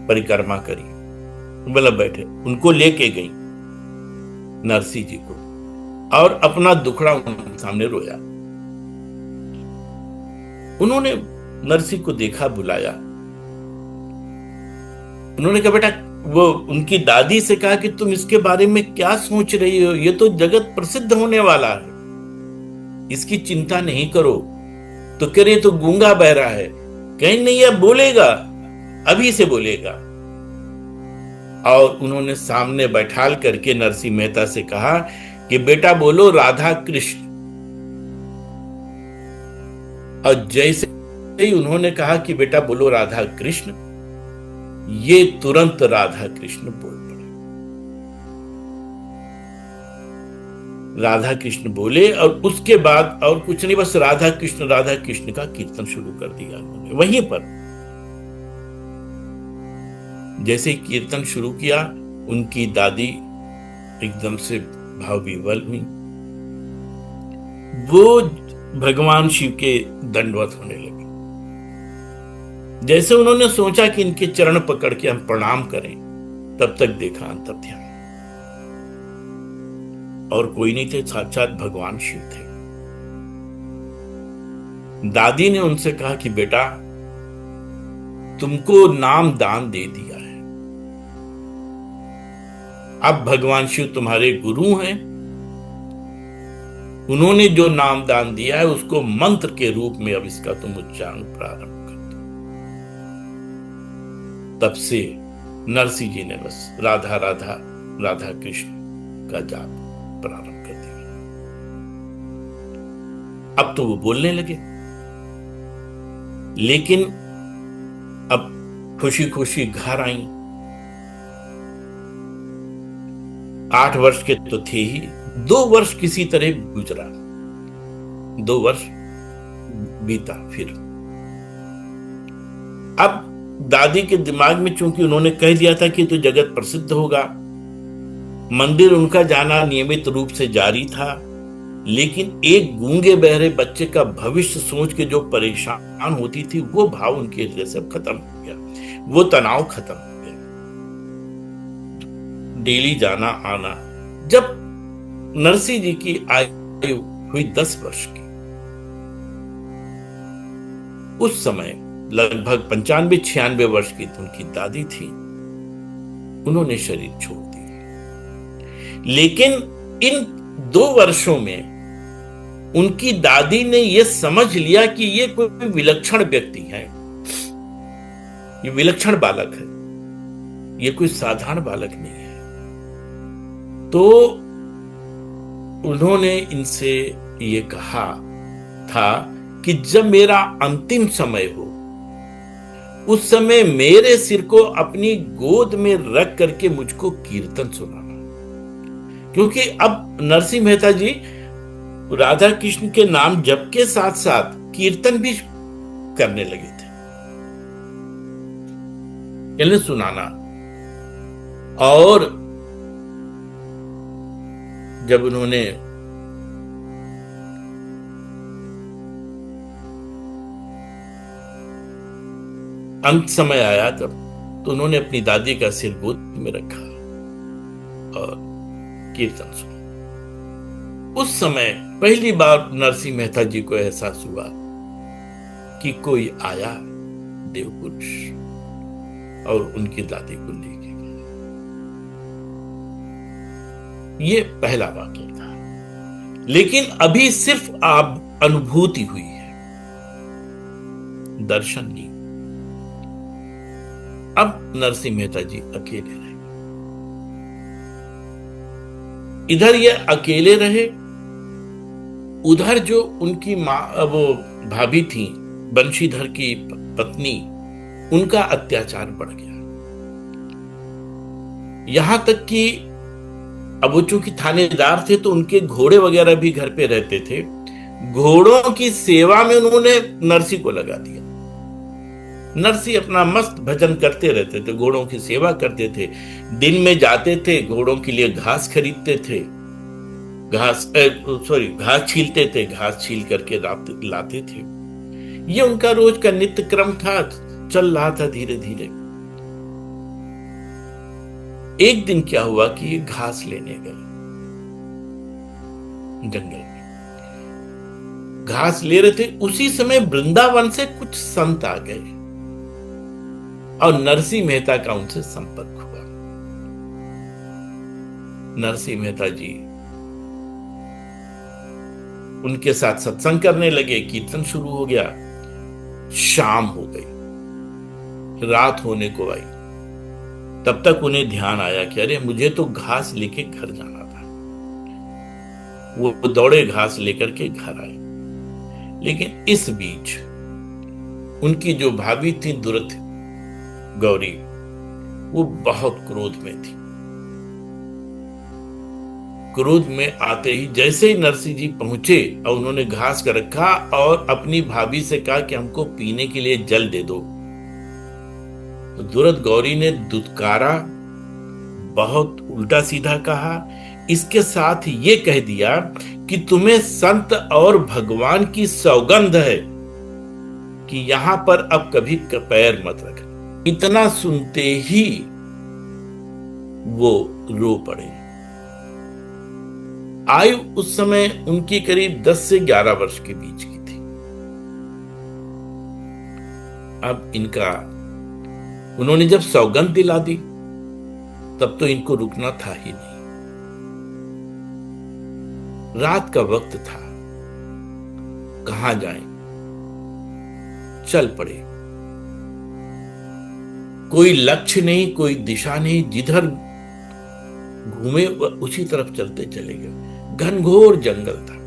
परिक्रमा करी, मतलब बैठे, उनको लेके गई नरसी जी को और अपना दुखड़ा उनके सामने रोया। उन्होंने नरसी को देखा, बुलाया। उन्होंने कहा बेटा, वो उनकी दादी से कहा कि तुम इसके बारे में क्या सोच रही हो, ये तो जगत प्रसिद्ध होने वाला है, इसकी चिंता नहीं करो। तो कह रही तो गूंगा बह रहा है, कहीं नहीं, यह बोलेगा, अभी से बोलेगा। और उन्होंने सामने बैठाल करके नरसिंह मेहता से कहा कि बेटा बोलो राधा कृष्ण। और जैसे ही उन्होंने कहा कि बेटा बोलो राधा कृष्ण, ये तुरंत राधा कृष्ण बोल पड़े। राधा कृष्ण बोले और उसके बाद और कुछ नहीं, बस राधा कृष्ण का कीर्तन शुरू कर दिया उन्होंने वहीं पर। जैसे कीर्तन शुरू किया, उनकी दादी एकदम से भाव विवल हुई। वो भगवान शिव के दंडवत होने लगे। जैसे उन्होंने सोचा कि इनके चरण पकड़ के हम प्रणाम करें, तब तक देखा अंतर ध्यान, और कोई नहीं थे, साक्षात भगवान शिव थे। दादी ने उनसे कहा कि बेटा तुमको नाम दान दे दिया है, अब भगवान शिव तुम्हारे गुरु हैं, उन्होंने जो नाम दान दिया है उसको मंत्र के रूप में अब इसका तुम उच्चारण प्रारंभ कर दो। तब से नरसिंह जी ने बस राधा राधा राधा कृष्ण का जाप प्रारंभ कर दिया। अब तो वो बोलने लगे, लेकिन अब खुशी खुशी घर आई। 8 वर्ष के तो थे ही, 2 वर्ष किसी तरह गुजरा, 2 वर्ष बीता। फिर अब दादी के दिमाग में, चूंकि उन्होंने कह दिया था कि तो जगत प्रसिद्ध होगा, मंदिर उनका जाना नियमित रूप से जारी था, लेकिन एक गूंगे बहरे बच्चे का भविष्य सोच के जो परेशान होती थी, वो भाव उनके हृदय से खत्म हो गया, वो तनाव खत्म हो गया। डेली जाना आना। जब नरसिंह जी की आयु हुई 10 वर्ष की, उस समय लगभग 95-96 वर्ष की उनकी दादी थी, उन्होंने शरीर छोड़ दिया। लेकिन इन 2 वर्षों में उनकी दादी ने यह समझ लिया कि ये कोई विलक्षण व्यक्ति है, ये विलक्षण बालक है, ये कोई साधारण बालक नहीं है। तो उन्होंने इनसे ये कहा था कि जब मेरा अंतिम समय हो, उस समय मेरे सिर को अपनी गोद में रख करके मुझको कीर्तन सुनाना। क्योंकि अब नरसिंह मेहता जी राधा कृष्ण के नाम जप के साथ साथ कीर्तन भी करने लगे थे, यानी सुनाना। और जब उन्होंने अंत समय आया तब, तो उन्होंने अपनी दादी का सिर गोद में रखा और कीर्तन सुना। उस समय पहली बार नरसिंह मेहता जी को एहसास हुआ कि कोई आया देवपुरुष और उनकी दादी को लेके गया। ये पहला वाक्य था, लेकिन अभी सिर्फ आप अनुभूति हुई है, दर्शन नहीं। अब नरसिंह मेहता जी अकेले रहे। इधर ये अकेले रहे, उधर जो उनकी मां, वो भाभी थी, बंशीधर की पत्नी, उनका अत्याचार बढ़ गया। यहां तक कि अब वो चूंकि थानेदार थे तो उनके घोड़े वगैरह भी घर पे रहते थे, घोड़ों की सेवा में उन्होंने नरसिंह को लगा दिया। नरसिंह अपना मस्त भजन करते रहते थे, घोड़ों की सेवा करते थे, दिन में जाते थे, घोड़ों के लिए घास खरीदते थे, घास छीलते थे, घास छील करके लाते थे। ये उनका रोज का नित्य क्रम था, चल रहा था धीरे धीरे। एक दिन क्या हुआ कि ये घास लेने गए जंगल में, घास ले रहे थे। उसी समय वृंदावन से कुछ संत आ गए और नरसिंह मेहता का उनसे संपर्क हुआ। नरसिंह मेहता जी उनके साथ सत्संग करने लगे, कीर्तन शुरू हो गया। शाम हो गई, रात होने को आई। तब तक उन्हें ध्यान आया कि अरे मुझे तो घास लेके घर जाना था। वो दौड़े घास लेकर के घर आए। लेकिन इस बीच उनकी जो भाभी थी दुरत गौरी, वो बहुत क्रोध में थी। क्रोध में आते ही जैसे ही नरसिंह जी पहुंचे और उन्होंने घास का रखा और अपनी भाभी से कहा कि हमको पीने के लिए जल दे दो, तो दुरत गौरी ने दुत्कारा, बहुत उल्टा सीधा कहा। इसके साथ ये कह दिया कि तुम्हें संत और भगवान की सौगंध है कि यहां पर अब कभी पैर मत रखना। इतना सुनते ही वो रो पड़े। आयु उस समय उनकी करीब 10 से 11 वर्ष के बीच की थी। अब इनका उन्होंने जब सौगंध दिला दी तब तो इनको रुकना था ही नहीं। रात का वक्त था, कहां जाएं? चल पड़े। कोई लक्ष्य नहीं, कोई दिशा नहीं, जिधर घूमे उसी तरफ चलते चले गए। घनघोर जंगल था।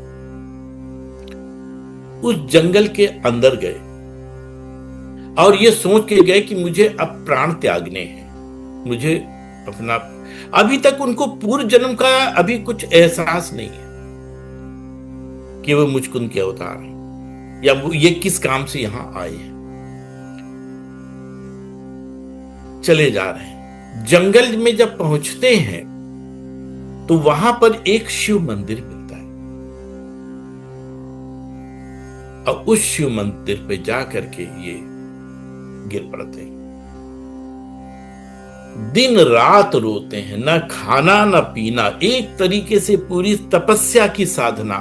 उस जंगल के अंदर गए और ये सोच के गए कि मुझे अब प्राण त्यागने हैं, मुझे अपना। अभी तक उनको पूर्व जन्म का अभी कुछ एहसास नहीं है कि वो मुझकुंद के अवतार हैं या वो ये किस काम से यहां आए हैं। चले जा रहे हैं। जंगल में जब पहुंचते हैं तो वहां पर एक शिव मंदिर मिलता है और उस शिव मंदिर पे जाकर के ये गिर पड़ते हैं। दिन रात रोते हैं, ना खाना ना पीना, एक तरीके से पूरी तपस्या की साधना।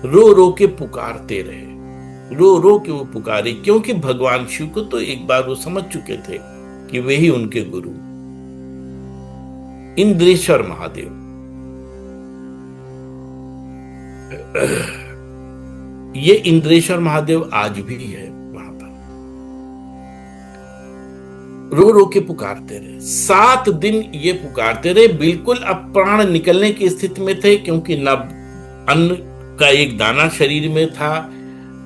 रो रो के पुकारते रहे, रो रो के वो पुकारे, क्योंकि भगवान शिव को तो एक बार वो समझ चुके थे कि वे ही उनके गुरु इंद्रेश्वर महादेव। ये इंद्रेश्वर महादेव आज भी है वहां पर। रो रो के पुकारते रहे, 7 दिन ये पुकारते रहे। बिल्कुल अब प्राण निकलने की स्थिति में थे, क्योंकि न अन्न का एक दाना शरीर में था,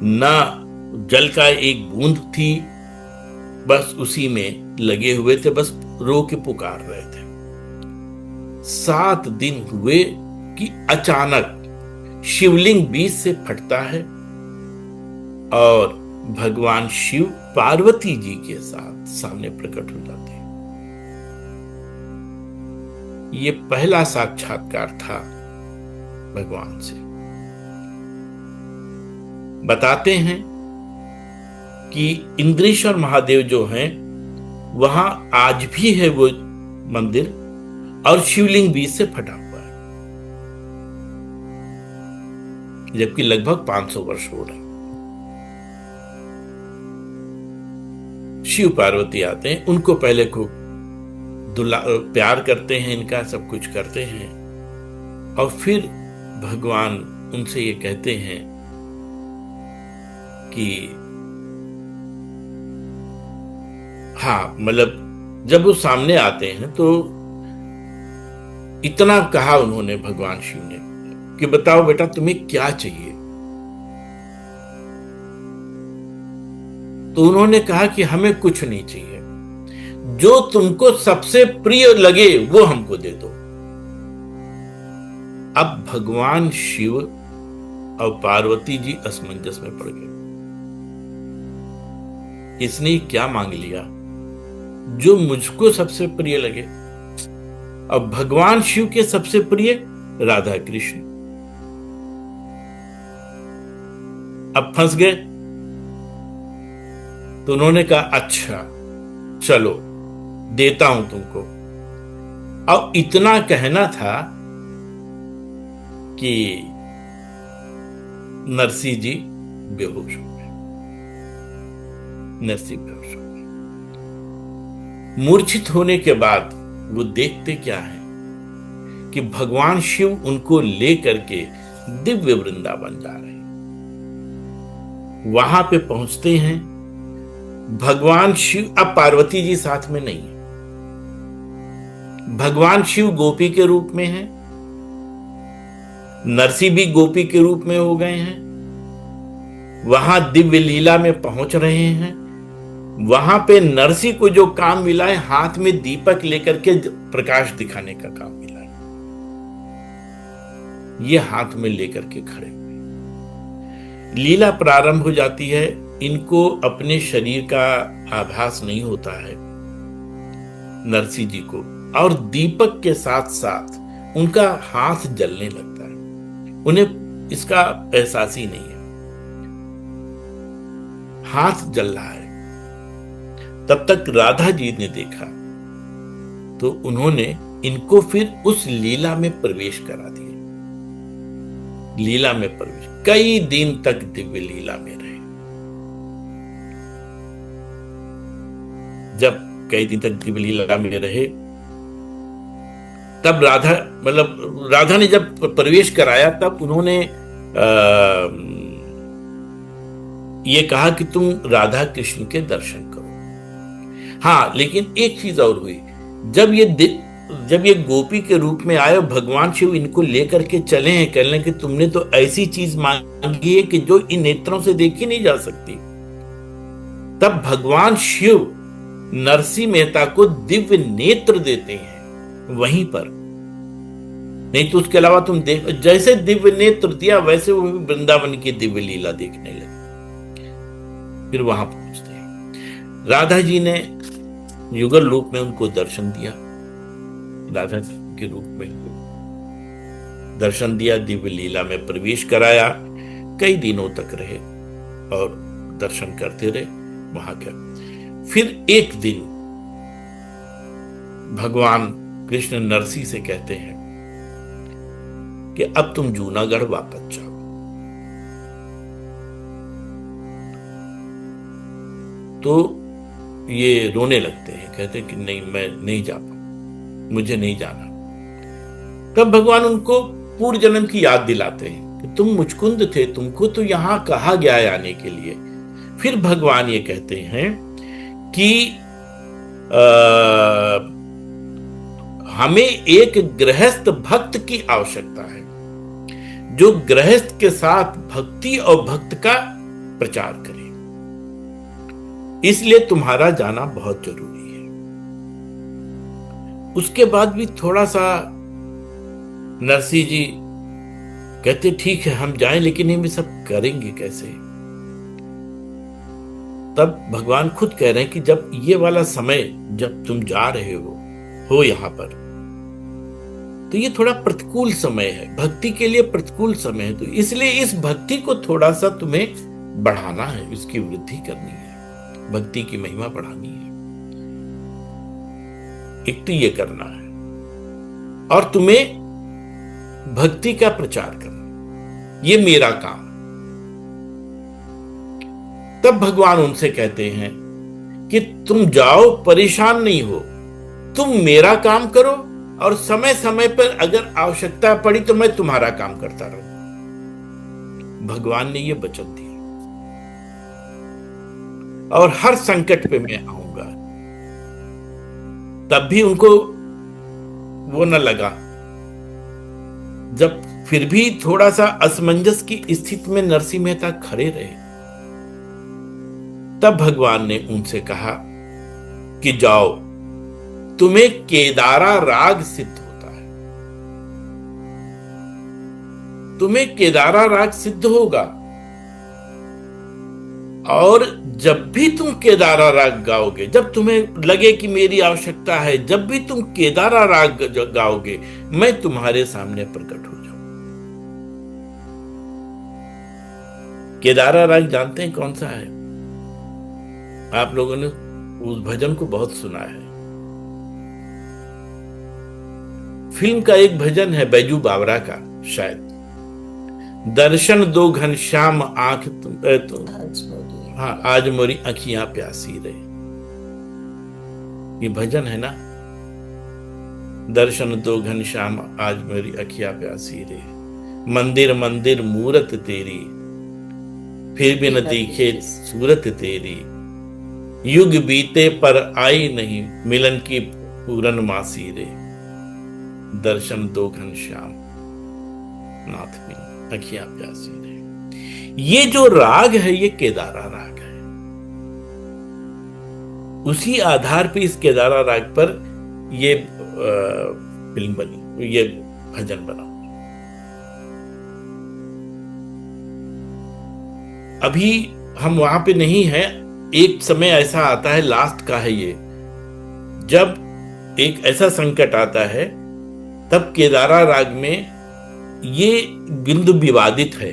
न जल का एक बूंद थी। बस उसी में लगे हुए थे, बस रो के पुकार रहे थे। 7 दिन हुए कि अचानक शिवलिंग बीच से फटता है और भगवान शिव पार्वती जी के साथ सामने प्रकट हो जाते हैं। ये पहला साक्षात्कार था भगवान से। बताते हैं कि इंद्रेश्वर महादेव जो हैं वहां आज भी है वो मंदिर और शिवलिंग बीच से फटा हुआ है, जबकि लगभग 500 वर्ष हो रहे हैं। शिव पार्वती आते हैं, उनको पहले खूब प्यार करते हैं, इनका सब कुछ करते हैं और फिर भगवान उनसे ये कहते हैं कि हाँ, मतलब जब वो सामने आते हैं तो इतना कहा उन्होंने भगवान शिव ने कि बताओ बेटा तुम्हें क्या चाहिए। तो उन्होंने कहा कि हमें कुछ नहीं चाहिए, जो तुमको सबसे प्रिय लगे वो हमको दे दो। अब भगवान शिव और पार्वती जी असमंजस में पड़ गए। इसने क्या मांग लिया? जो मुझको सबसे प्रिय लगे। अब भगवान शिव के सबसे प्रिय राधा कृष्ण। अब फंस गए। तो उन्होंने कहा अच्छा चलो देता हूं तुमको, और इतना कहना था कि नरसिंह जी बेहोश हो गए। नरसिंह बेहोश हो गए। मूर्छित होने के बाद वो देखते क्या है कि भगवान शिव उनको लेकर के दिव्य वृंदावन जा रहे हैं। वहां पे पहुंचते हैं, भगवान शिव, अब पार्वती जी साथ में नहीं है, भगवान शिव गोपी के रूप में है, नरसिंह भी गोपी के रूप में हो गए हैं। वहां दिव्य लीला में पहुंच रहे हैं। वहां पे नरसिंह को जो काम मिला है, हाथ में दीपक लेकर के प्रकाश दिखाने का काम मिला है, ये हाथ में लेकर के खड़े हुए। लीला प्रारंभ हो जाती है। इनको अपने शरीर का आभास नहीं होता है नरसिंह जी को, और दीपक के साथ साथ उनका हाथ जलने लगता है। उन्हें इसका एहसास ही नहीं है, हाथ जल रहा है। तब तक राधा जी ने देखा तो उन्होंने इनको फिर उस लीला में प्रवेश करा दिया। लीला में प्रवेश, कई दिन तक दिव्य लीला में रहे। जब कई दिन तक दिव्य लीला में रहे, तब राधा ने जब प्रवेश कराया, तब उन्होंने ये कहा कि तुम राधा कृष्ण के दर्शन करो। हाँ, लेकिन एक चीज और हुई। जब ये गोपी के रूप में आए, भगवान शिव इनको लेकर के चले हैं, कहने कि तुमने तो ऐसी चीज मांगी है कि जो इन नेत्रों से देखी नहीं जा सकती। तब भगवान शिव नरसिंह मेहता को दिव्य नेत्र देते हैं वहीं पर। नहीं तो उसके अलावा तुम देख, जैसे दिव्य नेत्र दिया वैसे वो वृंदावन की दिव्य लीला देखने लगे। फिर वहां पहुंचते हैं। राधा जी ने युगल रूप में उनको दर्शन दिया, राधा के रूप में दर्शन दिया, दिव्य लीला में प्रवेश कराया। कई दिनों तक रहे और दर्शन करते रहे वहां के। फिर एक दिन भगवान कृष्ण नरसिंह से कहते हैं कि अब तुम जूनागढ़ वापस जाओ। तो ये रोने लगते हैं, कहते हैं कि नहीं, मैं नहीं जा पाऊं, मुझे नहीं जाना। तब भगवान उनको पूर्व जन्म की याद दिलाते हैं कि तुम मुचकुंद थे, तुमको तो यहां कहा गया है आने के लिए। फिर भगवान ये कहते हैं कि हमें एक गृहस्थ भक्त की आवश्यकता है, जो गृहस्थ के साथ भक्ति और भक्त का प्रचार करे। इसलिए तुम्हारा जाना बहुत जरूरी है। उसके बाद भी थोड़ा सा नरसिंह जी कहते ठीक है हम जाएं, लेकिन हम ये सब करेंगे कैसे। तब भगवान खुद कह रहे हैं कि जब ये वाला समय जब तुम जा रहे हो यहां पर, तो ये थोड़ा प्रतिकूल समय है, भक्ति के लिए प्रतिकूल समय है। तो इसलिए इस भक्ति को थोड़ा सा तुम्हें बढ़ाना है, इसकी वृद्धि करनी है, भक्ति की महिमा बढ़ानी है। एक तो ये करना है, और तुम्हें भक्ति का प्रचार करना, ये मेरा काम। तब भगवान उनसे कहते हैं कि तुम जाओ, परेशान नहीं हो, तुम मेरा काम करो, और समय समय पर अगर आवश्यकता पड़ी तो मैं तुम्हारा काम करता रहूं। भगवान ने यह वचन दिया, और हर संकट पे मैं आऊंगा। तब भी उनको वो न लगा। जब फिर भी थोड़ा सा असमंजस की स्थिति में नरसिंह मेहता खड़े रहे, तब भगवान ने उनसे कहा कि जाओ, तुम्हें केदारा राग सिद्ध होता है, तुम्हें केदारा राग सिद्ध होगा। और जब भी तुम केदारा राग गाओगे, जब तुम्हें लगे कि मेरी आवश्यकता है, जब भी तुम केदारा राग गाओगे, मैं तुम्हारे सामने प्रकट हो जाऊं। केदारा राग जानते हैं कौन सा है? आप लोगों ने उस भजन को बहुत सुना है। फिल्म का एक भजन है बैजू बावरा का, शायद, दर्शन दो घनश्याम आंख हाँ आज मोरी अखियां प्यासी रहे। ये भजन है ना, दर्शन दो घनश्याम आज मेरी अखियां प्यासी रे, मंदिर मंदिर मूरत तेरी, फिर भी न दिखे सूरत तेरी, युग बीते पर आई नहीं मिलन की पूरन मासी रे, दर्शन दो घनश्याम नाथ मेरी अखियां प्यासी रे। ये जो राग है ये केदारा राग है। उसी आधार पे इस केदारा राग पर ये फिल्म बनी, ये भजन बना। अभी हम वहां पे नहीं हैं, एक समय ऐसा आता है, लास्ट का है ये, जब एक ऐसा संकट आता है तब केदारा राग में ये बिंदु विवादित है।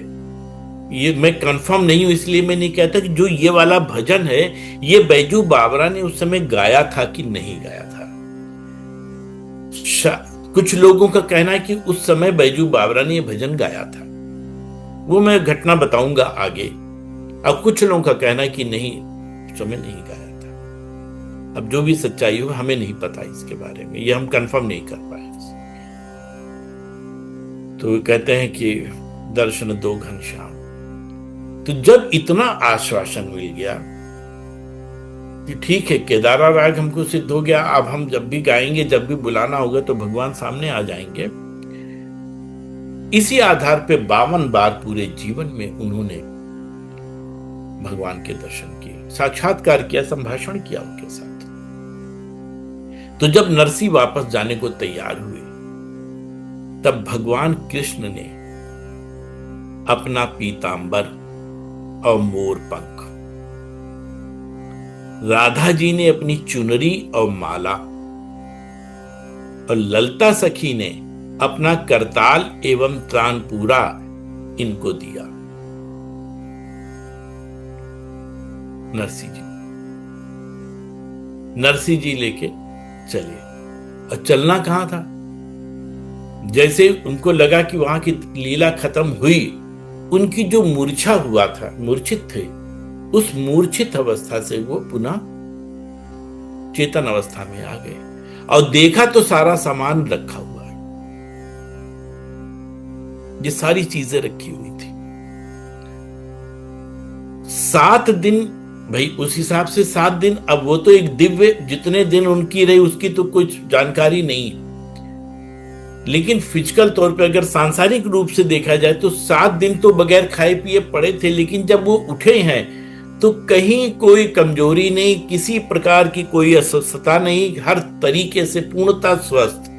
ये मैं कंफर्म नहीं हूं इसलिए मैं नहीं कहता कि जो ये वाला भजन है ये बैजू बावरा ने उस समय गाया था कि नहीं गाया था। कुछ लोगों का कहना है कि उस समय बैजू बावरा ने ये भजन गाया था, वो मैं घटना बताऊंगा आगे। अब कुछ लोगों का कहना है कि नहीं, उस समय नहीं गाया था। अब जो भी सच्चाई हो हमें नहीं पता इसके बारे में, ये हम कंफर्म नहीं कर पाए। तो कहते हैं कि दर्शन दो घनश्याम। तो जब इतना आश्वासन मिल गया कि ठीक है केदारा राग हमको सिद्ध हो गया, अब हम जब भी गाएंगे, जब भी बुलाना होगा तो भगवान सामने आ जाएंगे, इसी आधार पे 52 बार पूरे जीवन में उन्होंने भगवान के दर्शन किए, साक्षात्कार किया, संभाषण किया उनके साथ। तो जब नरसी वापस जाने को तैयार हुए तब भगवान कृष्ण ने अपना पीतांबर और मोर पंख, राधा जी ने अपनी चुनरी और माला, और ललता सखी ने अपना करताल एवं त्राणपूरा इनको दिया। नरसी जी लेके चले। और चलना कहां था, जैसे उनको लगा कि वहां की लीला खत्म हुई, उनकी जो मूर्छा हुआ था, मूर्छित थे, उस मूर्छित अवस्था से वो पुनः चेतन अवस्था में आ गए और देखा तो सारा सामान रखा हुआ है, ये सारी चीजें रखी हुई थी। 7 दिन, भाई उस हिसाब से 7 दिन, अब वो तो एक दिव्य, जितने दिन उनकी रही उसकी तो कुछ जानकारी नहीं है, लेकिन फिजिकल तौर पे अगर सांसारिक रूप से देखा जाए तो 7 दिन तो बगैर खाए पिए पड़े थे, लेकिन जब वो उठे हैं तो कहीं कोई कमजोरी नहीं, किसी प्रकार की कोई अस्वस्थता नहीं, हर तरीके से पूर्णतः स्वस्थ।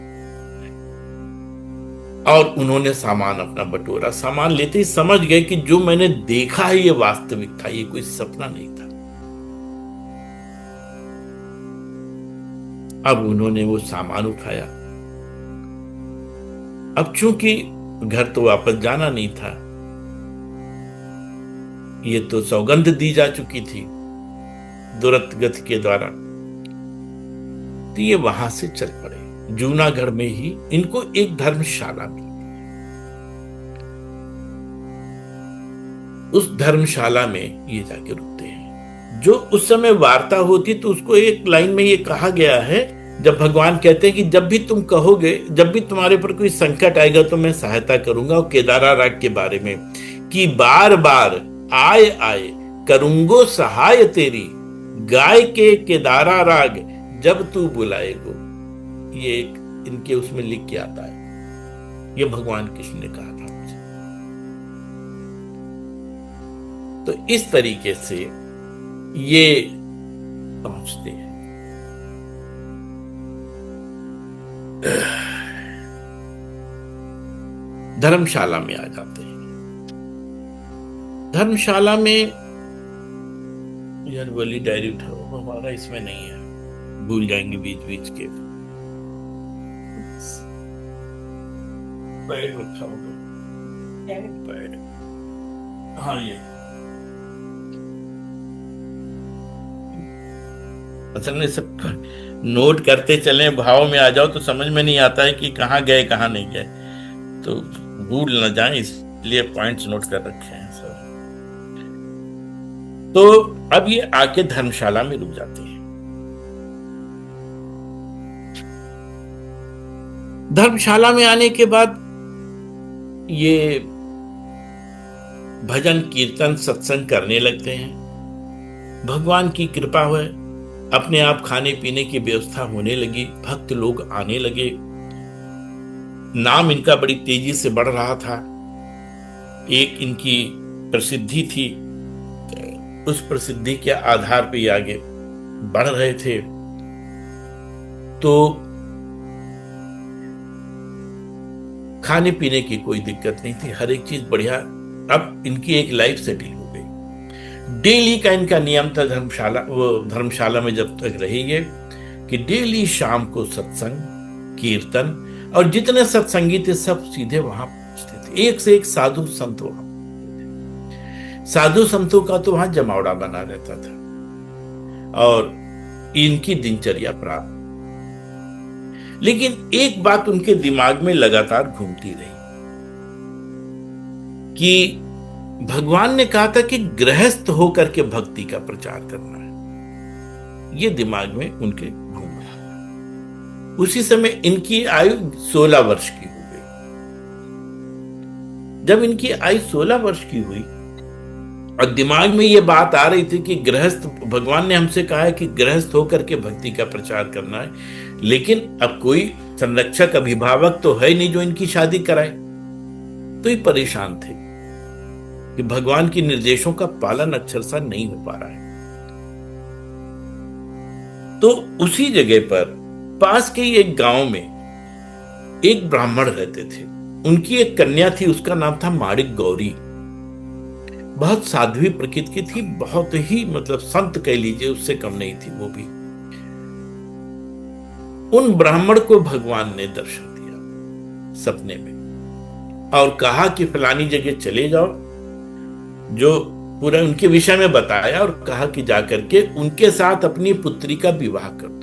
और उन्होंने सामान अपना बटोरा, सामान लेते ही समझ गए कि जो मैंने देखा है ये वास्तविक था, ये कोई सपना नहीं था। अब उन्होंने वो सामान उठाया। अब चूंकि घर तो वापस जाना नहीं था, ये तो सौगंध दी जा चुकी थी दुरंत गति के द्वारा, तो ये वहां से चल पड़े। जूनागढ़ में ही इनको एक धर्मशाला मिली। उस धर्मशाला में ये जाके रुकते हैं। जो उस समय वार्ता होती तो उसको एक लाइन में ये कहा गया है, जब भगवान कहते हैं कि जब भी तुम कहोगे, जब भी तुम्हारे पर कोई संकट आएगा तो मैं सहायता करूंगा। और केदारा राग के बारे में कि बार बार आए आए करूंगो सहाय तेरी, गाय के केदारा राग जब तू बुलाएगो। ये एक इनके उसमें लिख के आता है, ये भगवान कृष्ण ने कहा था मुझे। तो इस तरीके से ये पहुंचते हैं। धर्मशाला में आ जाते हैं। धर्मशाला में यार वली डायरी उठाओ, हमारा इसमें नहीं है, भूल जाएंगे बीच बीच के। पैड उठाओ, पैड, हाँ ये असल में सब नोट करते चले, भाव में आ जाओ तो समझ में नहीं आता है कि कहाँ गए कहाँ नहीं गए, तो भूल ना जाए इसलिए पॉइंट्स नोट कर रखे हैं सर। तो अब ये आके धर्मशाला में रुक जाते हैं। धर्मशाला में आने के बाद ये भजन कीर्तन सत्संग करने लगते हैं। भगवान की कृपा हुई, अपने आप खाने पीने की व्यवस्था होने लगी, भक्त लोग आने लगे, नाम इनका बड़ी तेजी से बढ़ रहा था। एक इनकी प्रसिद्धि थी, उस प्रसिद्धि के आधार पर ये आगे बढ़ रहे थे। तो खाने पीने की कोई दिक्कत नहीं थी, हर एक चीज बढ़िया। अब इनकी एक लाइफ सेटिल हो गई। डेली का इनका नियम था, धर्मशाला में जब तक रहेंगे कि डेली शाम को सत्संग कीर्तन, और जितने सत्संगी थे सब सीधे वहां पहुंचते थे। एक से एक साधु संत वहां, साधु संतों का तो वहां जमावड़ा बना रहता था और इनकी दिनचर्या प्राप्त। लेकिन एक बात उनके दिमाग में लगातार घूमती रही कि भगवान ने कहा था कि गृहस्थ होकर के भक्ति का प्रचार करना है। ये दिमाग में उनके घूम रहा। उसी समय इनकी आयु 16 वर्ष की हो गई। जब इनकी आयु 16 वर्ष की हुई और दिमाग में ये बात आ रही थी कि गृहस्थ, भगवान ने हमसे कहा है कि गृहस्थ होकर के भक्ति का प्रचार करना है, लेकिन अब कोई संरक्षक अभिभावक तो है नहीं जो इनकी शादी कराए। तो ये परेशान थे कि भगवान के निर्देशों का पालन अक्षरशः नहीं हो पा रहा है। तो उसी जगह पर पास के एक गांव में एक ब्राह्मण रहते थे। उनकी एक कन्या थी, उसका नाम था माणिक गौरी। बहुत साध्वी प्रकृति की थी, बहुत ही मतलब संत कह लीजिए, उससे कम नहीं थी वो भी। उन ब्राह्मण को भगवान ने दर्शन दिया सपने में और कहा कि फलानी जगह चले जाओ, जो पूरा उनके विषय में बताया और कहा कि जाकर के उनके साथ अपनी पुत्री का विवाह कर दो।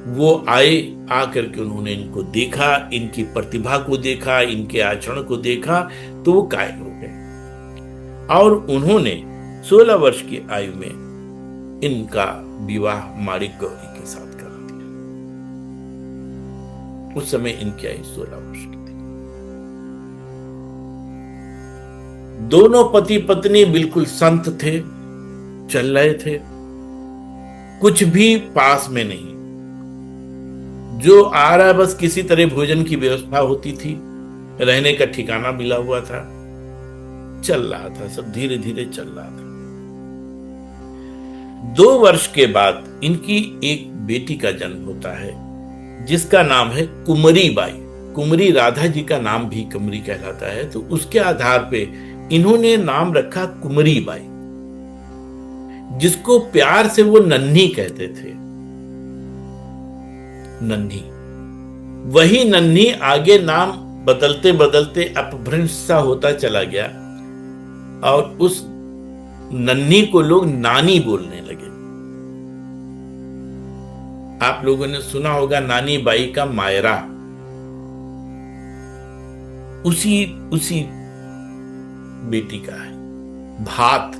वो आए, आकर के उन्होंने इनको देखा, इनकी प्रतिभा को देखा, इनके आचरण को देखा, तो वो कायल हो गए और उन्होंने 16 वर्ष की आयु में इनका विवाह माणिक गौरी के साथ करा दिया। उस समय इनकी आयु 16 वर्ष की थी। दोनों पति पत्नी बिल्कुल संत थे, चल रहे थे, कुछ भी पास में नहीं, जो आ रहा बस किसी तरह भोजन की व्यवस्था होती थी, रहने का ठिकाना मिला हुआ था, चल रहा था, सब धीरे धीरे चल रहा था। 2 वर्ष के बाद इनकी एक बेटी का जन्म होता है जिसका नाम है कुमरी बाई। कुमरी राधा जी का नाम भी कुमरी कहलाता है, तो उसके आधार पे इन्होंने नाम रखा कुमरी बाई, जिसको प्यार से वो नन्ही कहते थे। नन्ही, वही नन्ही आगे नाम बदलते बदलते अपभ्रंश सा होता चला गया और उस नन्ही को लोग नानी बोलने लगे। आप लोगों ने सुना होगा नानी बाई का मायरा, उसी बेटी का है। भात,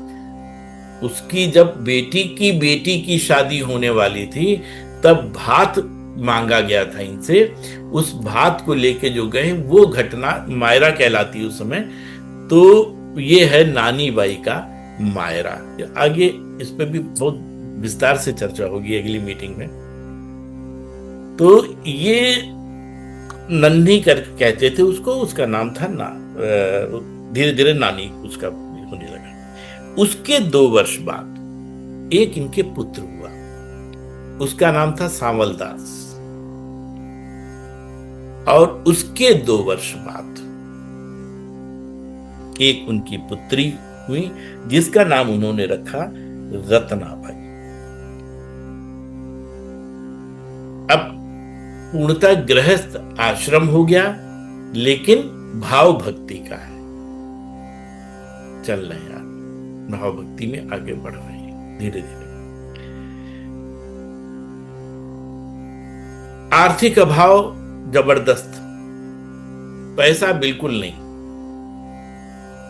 उसकी जब बेटी की शादी होने वाली थी तब भात मांगा गया था इनसे। उस भात को लेके जो गए वो घटना मायरा कहलाती है उस समय। तो ये है नानी बाई का मायरा। आगे इस पे भी बहुत विस्तार से चर्चा होगी अगली मीटिंग में। तो ये नन्ही कर कहते थे उसको, उसका नाम था धीरे धीरे नानी उसका होने लगा। उसके 2 वर्ष बाद एक इनके पुत्र हुआ, उसका नाम था सांवलदास। और उसके 2 वर्ष बाद एक उनकी पुत्री हुई जिसका नाम उन्होंने रखा रत्नाबाई। अब पूर्णतः गृहस्थ आश्रम हो गया, लेकिन भाव भक्ति का है, चल रहे हैं, भाव भक्ति में आगे बढ़ रहे हैं धीरे धीरे। आर्थिक अभाव जबरदस्त, पैसा बिल्कुल नहीं,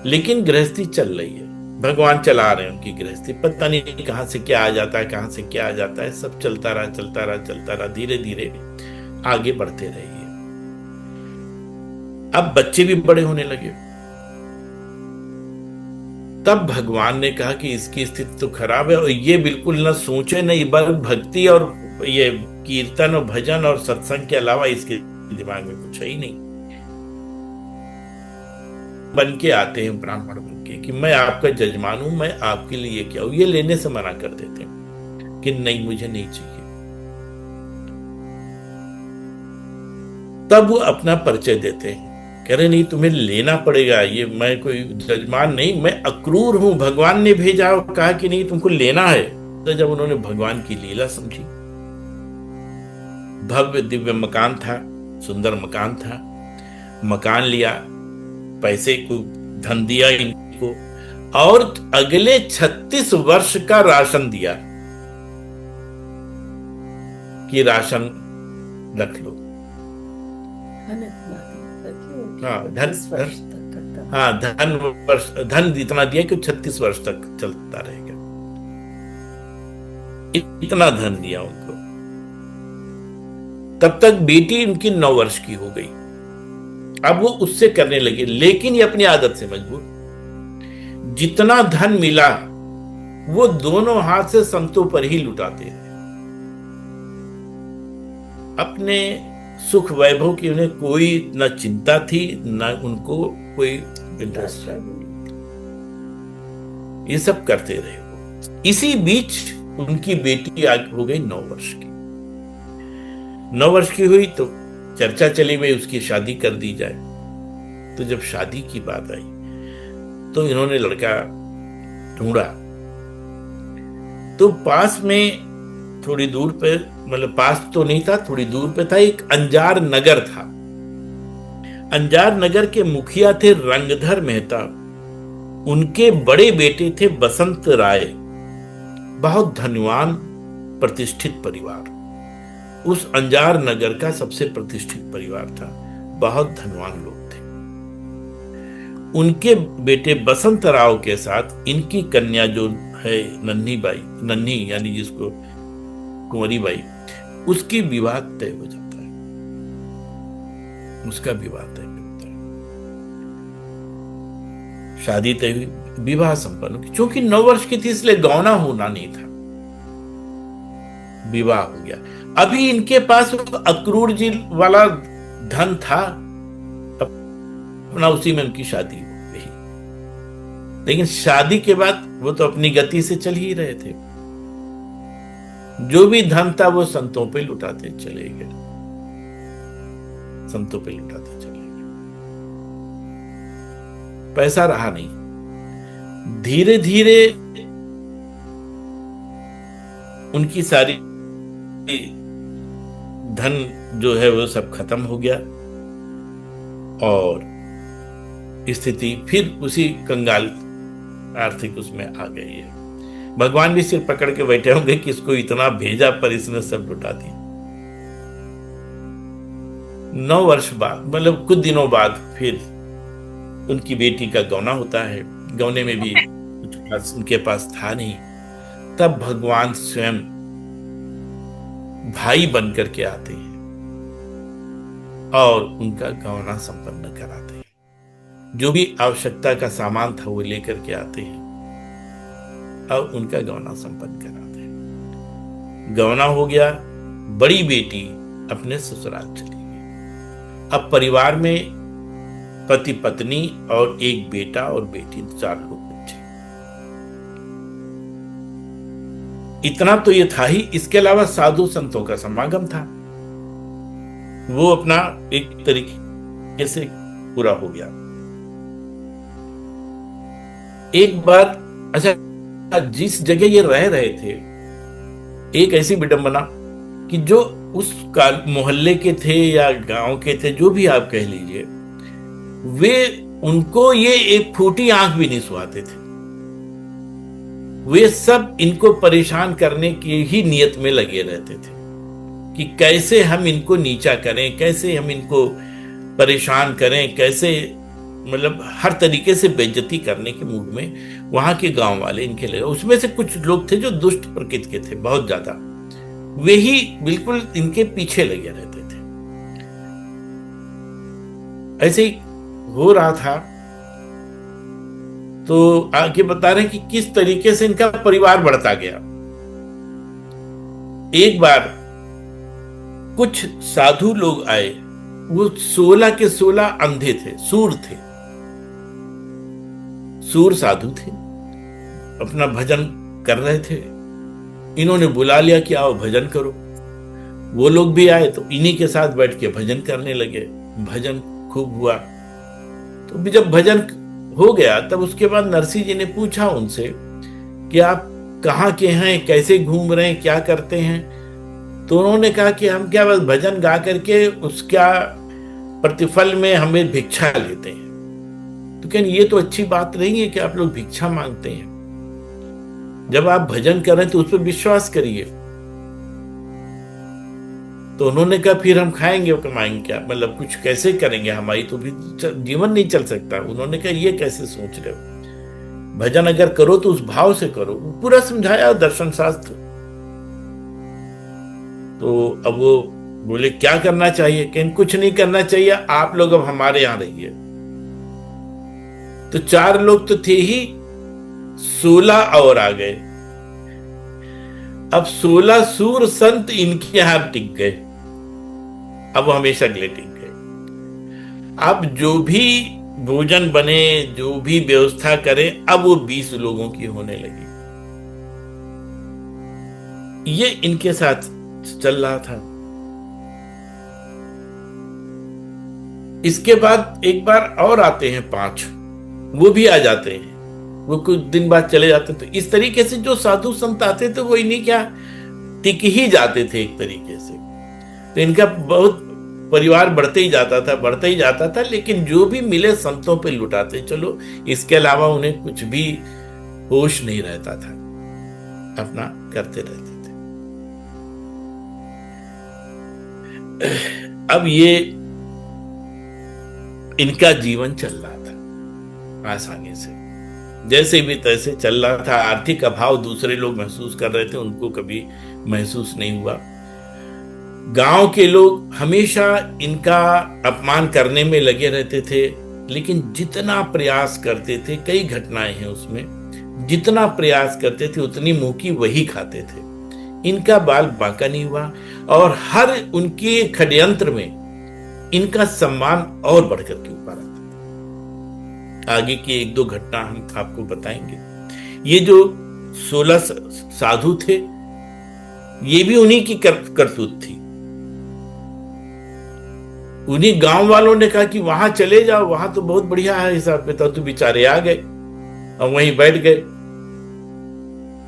लेकिन गृहस्थी चल रही है, भगवान चला रहे हैं उनकी गृहस्थी। पता नहीं कहां से क्या आ जाता है, कहां से क्या आ जाता है, सब चलता रहा चलता रहा चलता रहा, धीरे धीरे आगे बढ़ते रहिए। अब बच्चे भी बड़े होने लगे, तब भगवान ने कहा कि इसकी स्थिति तो खराब है, और ये बिल्कुल ना सोचे नहीं, बस भक्ति और ये कीर्तन और भजन और सत्संग के अलावा इसके दिमाग में कुछ है ही नहीं। बन के आते हैं ब्राह्मण बन के कि मैं आपका जजमान हूं, मैं आपके लिए क्या हूं, ये लेने से मना कर देते हैं कि नहीं मुझे नहीं चाहिए। तब वो अपना परिचय देते हैं, कह रहे नहीं तुम्हें लेना पड़ेगा, ये मैं कोई जजमान नहीं, मैं अक्रूर हूं, भगवान ने भेजा और कहा कि नहीं तुमको लेना है। तो जब उन्होंने भगवान की लीला समझी, भव्य दिव्य मकान था, सुंदर मकान था, मकान लिया, पैसे को धन दिया इनको, और अगले 36 वर्ष का राशन दिया कि राशन रख लो। धन इतना दिया कि 36 वर्ष तक चलता रहेगा, इतना धन दिया उनको। तब तक बेटी उनकी 9 वर्ष की हो गई, अब वो उससे करने लगे, लेकिन ये अपनी आदत से मजबूर। जितना धन मिला वो दोनों हाथ से संतों पर ही लुटाते थे, अपने सुख वैभव की उन्हें कोई न चिंता थी, न उनको कोई इंटरेस्ट। ये सब करते रहे। इसी बीच उनकी बेटी आग हो गई 9 वर्ष की। 9 वर्ष की हुई तो चर्चा चली गई उसकी शादी कर दी जाए। तो जब शादी की बात आई तो इन्होंने लड़का ढूंढा, तो पास में थोड़ी दूर पे, मतलब पास तो नहीं था, थोड़ी दूर पे था, एक अंजार नगर था। अंजार नगर के मुखिया थे रंगधर मेहता, उनके बड़े बेटे थे बसंत राय, बहुत धनवान प्रतिष्ठित परिवार। उस अंजार नगर का सबसे प्रतिष्ठित परिवार था, बहुत धनवान लोग थे। उनके बेटे बसंत राव के साथ इनकी कन्या जो है नन्ही यानी जिसको कुंवरी बाई, उसकी विवाह तय हो जाता है, उसका विवाह तय होता है। शादी तय हुई, विवाह संपन्न हुई। चूंकि 9 वर्ष की थी इसलिए गौना होना नहीं था, विवाह हो गया। अभी इनके पास अक्रूर जी वाला धन था, अपना उसी में उनकी शादी हो गई। लेकिन शादी के बाद वो तो अपनी गति से चल ही रहे थे, जो भी धन था वो संतों पे लुटाते चले गए, संतों पे लुटाते चले गए। पैसा रहा नहीं। धीरे धीरे उनकी सारी धन जो है वो सब खत्म हो गया और स्थिति फिर उसी कंगाल आर्थिक उसमें आ गई है। भगवान भी सिर पकड़ के बैठे होंगे कि इसको इतना भेजा पर इसने सब लुटा दिया। 9 वर्ष बाद, मतलब कुछ दिनों बाद फिर उनकी बेटी का गौना होता है। गौने में भी कुछ उनके पास था नहीं। तब भगवान स्वयं भाई बनकर के आते हैं और उनका गौना संपन्न कराते हैं। जो भी आवश्यकता का सामान था वो लेकर के आते हैं और उनका गौना संपन्न कराते हैं। गौना हो गया, बड़ी बेटी अपने ससुराल चली गई। अब परिवार में पति पत्नी और एक बेटा और बेटी, 4 लोग बच्चे। इतना तो ये था ही, इसके अलावा साधु संतों का समागम था, वो अपना एक तरीके से पूरा हो गया। एक बार, अच्छा, जिस जगह ये रह रहे थे एक ऐसी विडंबना कि जो उस मोहल्ले के थे या गांव के थे, जो भी आप कह लीजिए, वे उनको ये एक फूटी आंख भी नहीं सुहाते थे। वे सब इनको परेशान करने की ही नियत में लगे रहते थे। कि कैसे हम इनको नीचा करें, कैसे हम इनको परेशान करें, कैसे मतलब हर तरीके से बेइज्जती करने के मूड में वहां के गांव वाले इनके लगे। उसमें से कुछ लोग थे जो दुष्ट प्रकृति के थे बहुत ज्यादा, वे ही बिल्कुल इनके पीछे लगे रहते थे। ऐसे ही हो रहा था। तो आगे बता रहे हैं कि किस तरीके से इनका परिवार बढ़ता गया। एक बार कुछ साधु लोग आए, वो 16 के 16 अंधे थे, सूर थे, सूर साधु थे, अपना भजन कर रहे थे। इन्होंने बुला लिया कि आओ भजन करो। वो लोग भी आए तो इन्हीं के साथ बैठ के भजन करने लगे। भजन खूब हुआ। तो भी जब भजन हो गया तब उसके बाद नरसिंह जी ने पूछा उनसे कि आप कहाँ के हैं, कैसे घूम रहे हैं, क्या करते हैं। तो उन्होंने कहा कि हम क्या बस भजन गा करके उसका प्रतिफल में हमें भिक्षा लेते हैं। तो कहने ये तो अच्छी बात नहीं है कि आप लोग भिक्षा मांगते हैं। जब आप भजन कर रहे हैं तो उस पर विश्वास करिए। तो उन्होंने कहा फिर हम खाएंगे और कमाएंगे क्या, मतलब कुछ कैसे करेंगे, हमारी तो भी जीवन नहीं चल सकता। उन्होंने कहा ये कैसे सोच रहे हो, भजन अगर करो तो उस भाव से करो। पूरा समझाया दर्शन शास्त्र। तो अब वो बोले क्या करना चाहिए। कहीं कुछ नहीं करना चाहिए, आप लोग अब हमारे यहां रहिए। तो 4 लोग तो थे ही, 16 और आ गए। अब 16 सूर संत इनके यहां टिक गए। अब वो हमेशा के लिए टिक गए। अब जो भी भोजन बने, जो भी व्यवस्था करे, अब वो 20 लोगों की होने लगी। ये इनके साथ चल रहा था। इसके बाद एक बार और आते हैं 5, वो भी आ जाते हैं। वो कुछ दिन बाद चले जाते। तो इस तरीके से जो साधु संत आते थे वो इन्हीं क्या टिक ही जाते थे एक तरीके से। तो इनका बहुत परिवार बढ़ते ही जाता था, बढ़ते ही जाता था। लेकिन जो भी मिले संतों पे लुटाते चलो, इसके अलावा उन्हें कुछ भी होश नहीं रहता था, अपना करते रहते थे। अब ये इनका जीवन चल रहा था आसानी से, जैसे भी तैसे चल रहा था। आर्थिक अभाव दूसरे लोग महसूस कर रहे थे, उनको कभी महसूस नहीं हुआ। गांव के लोग हमेशा इनका अपमान करने में लगे रहते थे, लेकिन जितना प्रयास करते थे, कई घटनाएं हैं उसमें, जितना प्रयास करते थे उतनी मुंह की वही खाते थे। इनका बाल बांका नहीं हुआ और हर उनके षड्यंत्र में इनका सम्मान और बढ़कर के ऊपर आता था। आगे की 1-2 घटना हम आपको बताएंगे। ये जो 16 साधु थे, ये भी उन्हीं की करतूत थी। उन्हीं गांव वालों ने कहा कि वहां चले जाओ, वहां तो बहुत बढ़िया है हिसाब किताब। तो बेचारे आ गए और वहीं बैठ गए।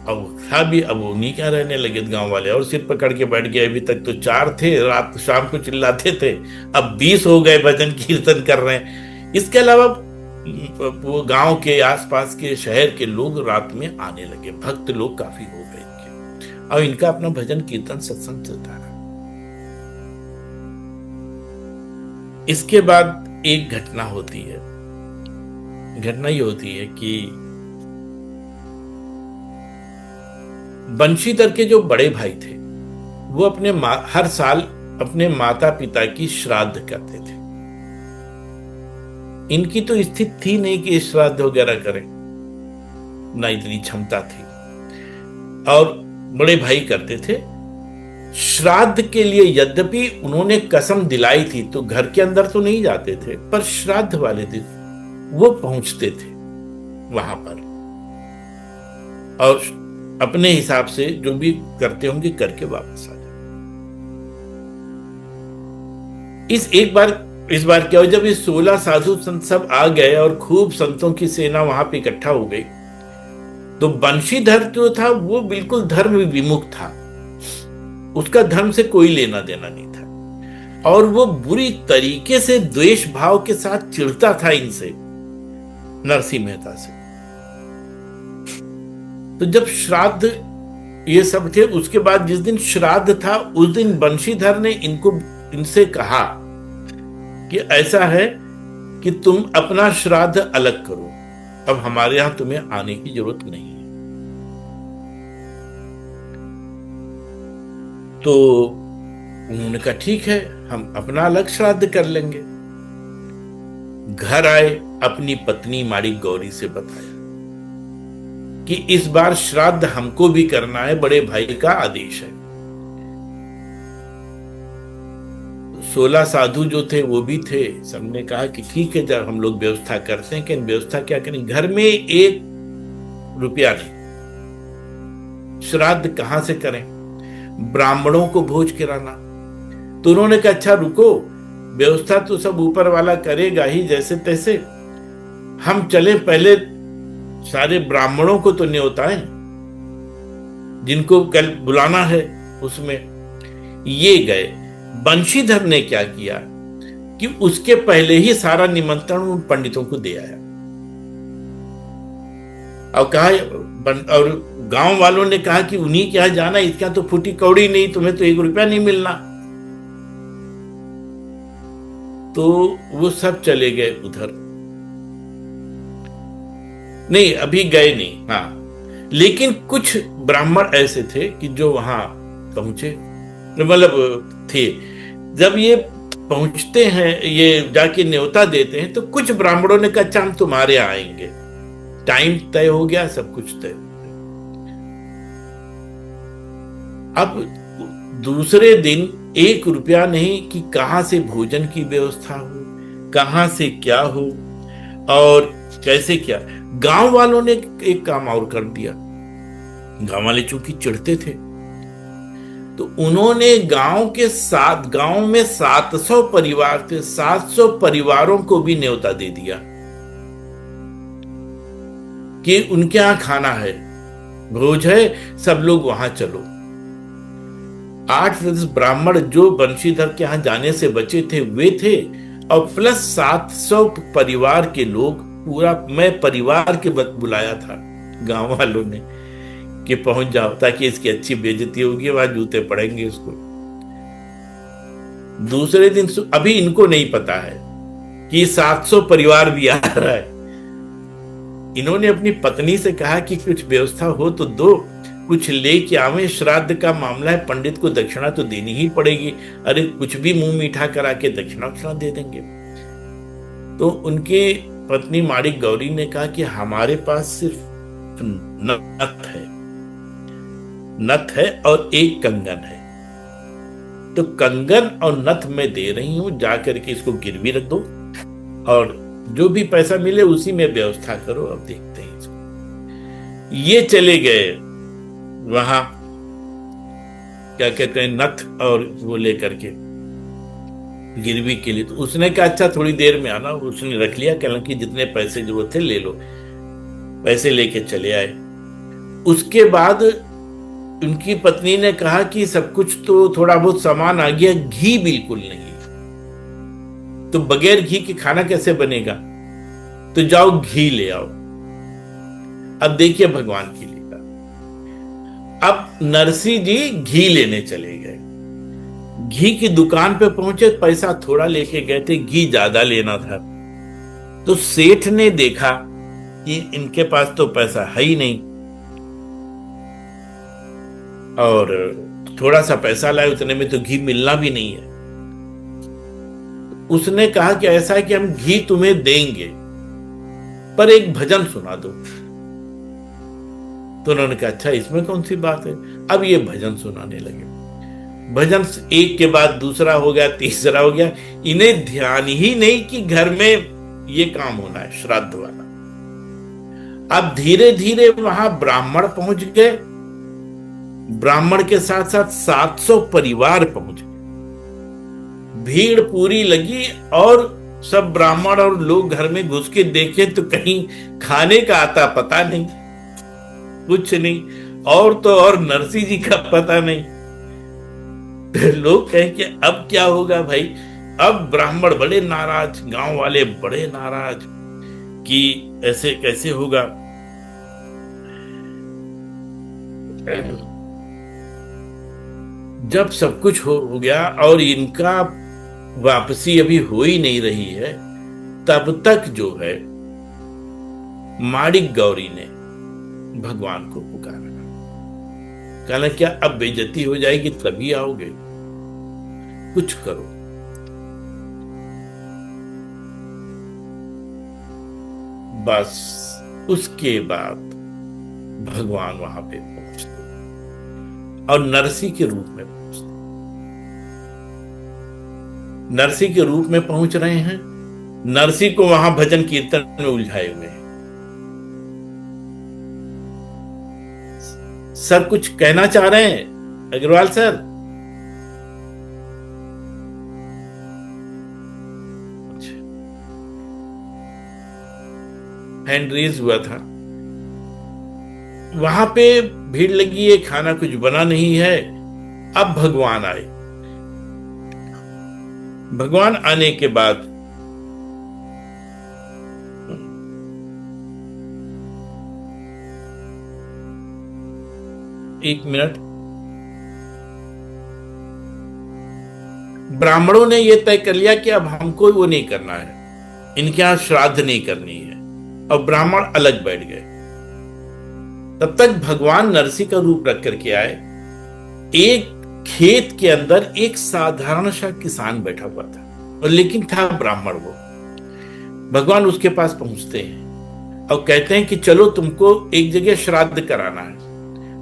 अब था भी, अब उन्हीं क्या रहने लगे गांव वाले, और सिर पकड़ के बैठ गए। अभी तक तो 4 थे, रात शाम को चिल्लाते थे, अब 20 हो गए, भजन कीर्तन कर रहे हैं। इसके अलावा वो गांव के आसपास के शहर के लोग रात में आने लगे, भक्त लोग काफी हो गए इनके, और इनका अपना भजन कीर्तन सत्संग चलता रहा। इसके बाद एक घटना होती है। घटना ये होती है कि बंशीधर के जो बड़े भाई थे, वो अपने हर साल अपने माता पिता की श्राद्ध करते थे। इनकी तो स्थिति थी नहीं कि श्राद्ध वगैरह करें, ना इतनी क्षमता थी, और बड़े भाई करते थे। श्राद्ध के लिए यद्यपि उन्होंने कसम दिलाई थी, तो घर के अंदर तो नहीं जाते थे, पर श्राद्ध वाले दिन वो पहुंचते थे वहां पर, और अपने हिसाब से जो भी करते होंगे करके वापस आ जाए। इस बार क्या हुआ, जब ये 16 साधु संत सब आ गए और खूब संतों की सेना वहां पे इकट्ठा हो गई, तो बंशीधर जो था वो बिल्कुल धर्म विमुख था। उसका धर्म से कोई लेना देना नहीं था, और वो बुरी तरीके से द्वेष भाव के साथ चिढ़ता था इनसे, नरसिंह मेहता से। तो जब श्राद्ध ये सब थे। उसके बाद जिस दिन श्राद्ध था उस दिन बंशीधर ने इनसे कहा कि ऐसा है कि तुम अपना श्राद्ध अलग करो, अब हमारे यहां तुम्हें आने की जरूरत नहीं है। तो उन्होंने कहा ठीक है, हम अपना अलग श्राद्ध कर लेंगे। घर आए, अपनी पत्नी माड़ी गौरी से बताया कि इस बार श्राद्ध हमको भी करना है, बड़े भाई का आदेश है। 16 साधु जो थे वो भी थे, सबने कहा कि ठीक है, जब हम लोग व्यवस्था करते हैं। कि व्यवस्था क्या करें, घर में 1 रुपया नहीं, श्राद्ध कहां से करें, ब्राह्मणों को भोज कराना। तो उन्होंने कहा अच्छा रुको, व्यवस्था तो सब ऊपर वाला करेगा ही जैसे तैसे, हम चले पहले सारे ब्राह्मणों को तो न्योताएं जिनको कल बुलाना है उसमें। ये गए। बंशीधर ने क्या किया कि उसके पहले ही सारा निमंत्रण उन पंडितों को दे आया और कहा, और गांव वालों ने कहा कि उन्हीं के यहां जाना, इसका तो फूटी कौड़ी नहीं, तुम्हें तो 1 रुपया नहीं मिलना। तो वो सब चले गए उधर। नहीं, अभी गए नहीं, हाँ, लेकिन कुछ ब्राह्मण ऐसे थे कि जो वहां पहुंचे, मतलब थे। जब ये पहुंचते हैं, ये जाके न्योता देते हैं, तो कुछ ब्राह्मणों ने कहा अच्छा हम तुम्हारे यहाँ आएंगे। टाइम तय हो गया, सब कुछ तय। अब दूसरे दिन 1 रुपया नहीं कि कहां से भोजन की व्यवस्था हो, कहां से क्या हो और कैसे क्या। गांव वालों ने एक काम और कर दिया। गांव वाले चूंकि चिढ़ते थे, तो उन्होंने गांव में 700 परिवार थे, 700 परिवारों को भी न्योता दे दिया कि उनके यहां खाना है, भोज है, सब लोग वहां चलो। 8-10 ब्राह्मण जो बंशीधर के यहां जाने से बचे थे वे थे, और प्लस 700 परिवार के लोग, पूरा मैं परिवार के बुलाया था गांव वालों ने कि पहुंच जाओ, ताकि इसकी अच्छी बेइज्जती होगी, वहां जूते पड़ेंगे उसको। दूसरे दिन, अभी इनको नहीं पता है कि 700 परिवार भी आ रहा है। इन्होंने अपनी पत्नी से कहा कि कुछ व्यवस्था हो तो दो, कुछ लेके आवे, श्राद्ध का मामला है, पंडित को दक्षिणा तो देनी ही पड़ेगी। अरे कुछ भी मुंह मीठा करा के दक्षिणा दे देंगे। तो उनकी पत्नी माड़ी गौरी ने कहा कि हमारे पास सिर्फ नथ है और एक कंगन है, तो कंगन और नथ मैं दे रही हूं, जाकर के इसको गिरवी रख दो और जो भी पैसा मिले उसी में व्यवस्था करो, अब देखते हैं इसको। ये चले गए वहां, क्या कहते हैं, नथ और वो लेकर के गिरवी के लिए। तो उसने कहा अच्छा थोड़ी देर में आना। उसने रख लिया, कहला कि जितने पैसे जरूरत थे ले लो। पैसे लेके चले आए। उसके बाद उनकी पत्नी ने कहा कि सब कुछ तो थोड़ा बहुत सामान आ गया, घी बिल्कुल नहीं, तो बगैर घी के खाना कैसे बनेगा, तो जाओ घी ले आओ। अब देखिए भगवान की लीला। अब नरसिंह जी घी लेने चले गए। घी की दुकान पे पहुंचे, पैसा थोड़ा लेके गए थे, घी ज्यादा लेना था। तो सेठ ने देखा कि इनके पास तो पैसा है ही नहीं और थोड़ा सा पैसा लाए, उतने में तो घी मिलना भी नहीं है। उसने कहा कि ऐसा है कि हम घी तुम्हें देंगे पर एक भजन सुना दो। तो उन्होंने कहा अच्छा इसमें कौन सी बात है। अब ये भजन सुनाने लगे। भजन एक के बाद दूसरा हो गया, तीसरा हो गया। इन्हें ध्यान ही नहीं कि घर में ये काम होना है, श्राद्ध वाला। अब धीरे धीरे वहां ब्राह्मण पहुंच गए, ब्राह्मण के साथ साथ 700 परिवार पहुंच गए। भीड़ पूरी लगी और सब ब्राह्मण और लोग घर में घुस के देखे तो कहीं खाने का आता पता नहीं, कुछ नहीं, और तो और नरसिंह जी का पता नहीं। लोग कहें कि अब क्या होगा भाई। अब ब्राह्मण बड़े नाराज, गांव वाले बड़े नाराज कि ऐसे कैसे होगा। जब सब कुछ हो गया और इनका वापसी अभी हो ही नहीं रही है, तब तक जो है माणिक गौरी ने भगवान को पुकारा। कहना क्या अब बेइज्जती हो जाएगी तभी आओगे, कुछ करो। बस उसके बाद भगवान वहां पे पहुंचते और नरसी के रूप में पहुंचते। नरसी के रूप में पहुंच रहे हैं। नरसी को वहां भजन कीर्तन में उलझाए हुए हैं। सर कुछ कहना चाह रहे हैं अग्रवाल सर? हैंड रेज हुआ था। वहां पे भीड़ लगी है, खाना कुछ बना नहीं है। अब भगवान आए। भगवान आने के बाद एक मिनट, ब्राह्मणों ने यह तय कर लिया कि अब हमको वो नहीं करना है, इनके यहां श्राद्ध नहीं करनी है, और ब्राह्मण अलग बैठ गए। तब तक भगवान नरसी का रूप रख करके आए। एक खेत के अंदर एक साधारण सा किसान बैठा हुआ था, और लेकिन था ब्राह्मण वो। भगवान उसके पास पहुंचते हैं और कहते हैं कि चलो तुमको एक जगह श्राद्ध कराना है।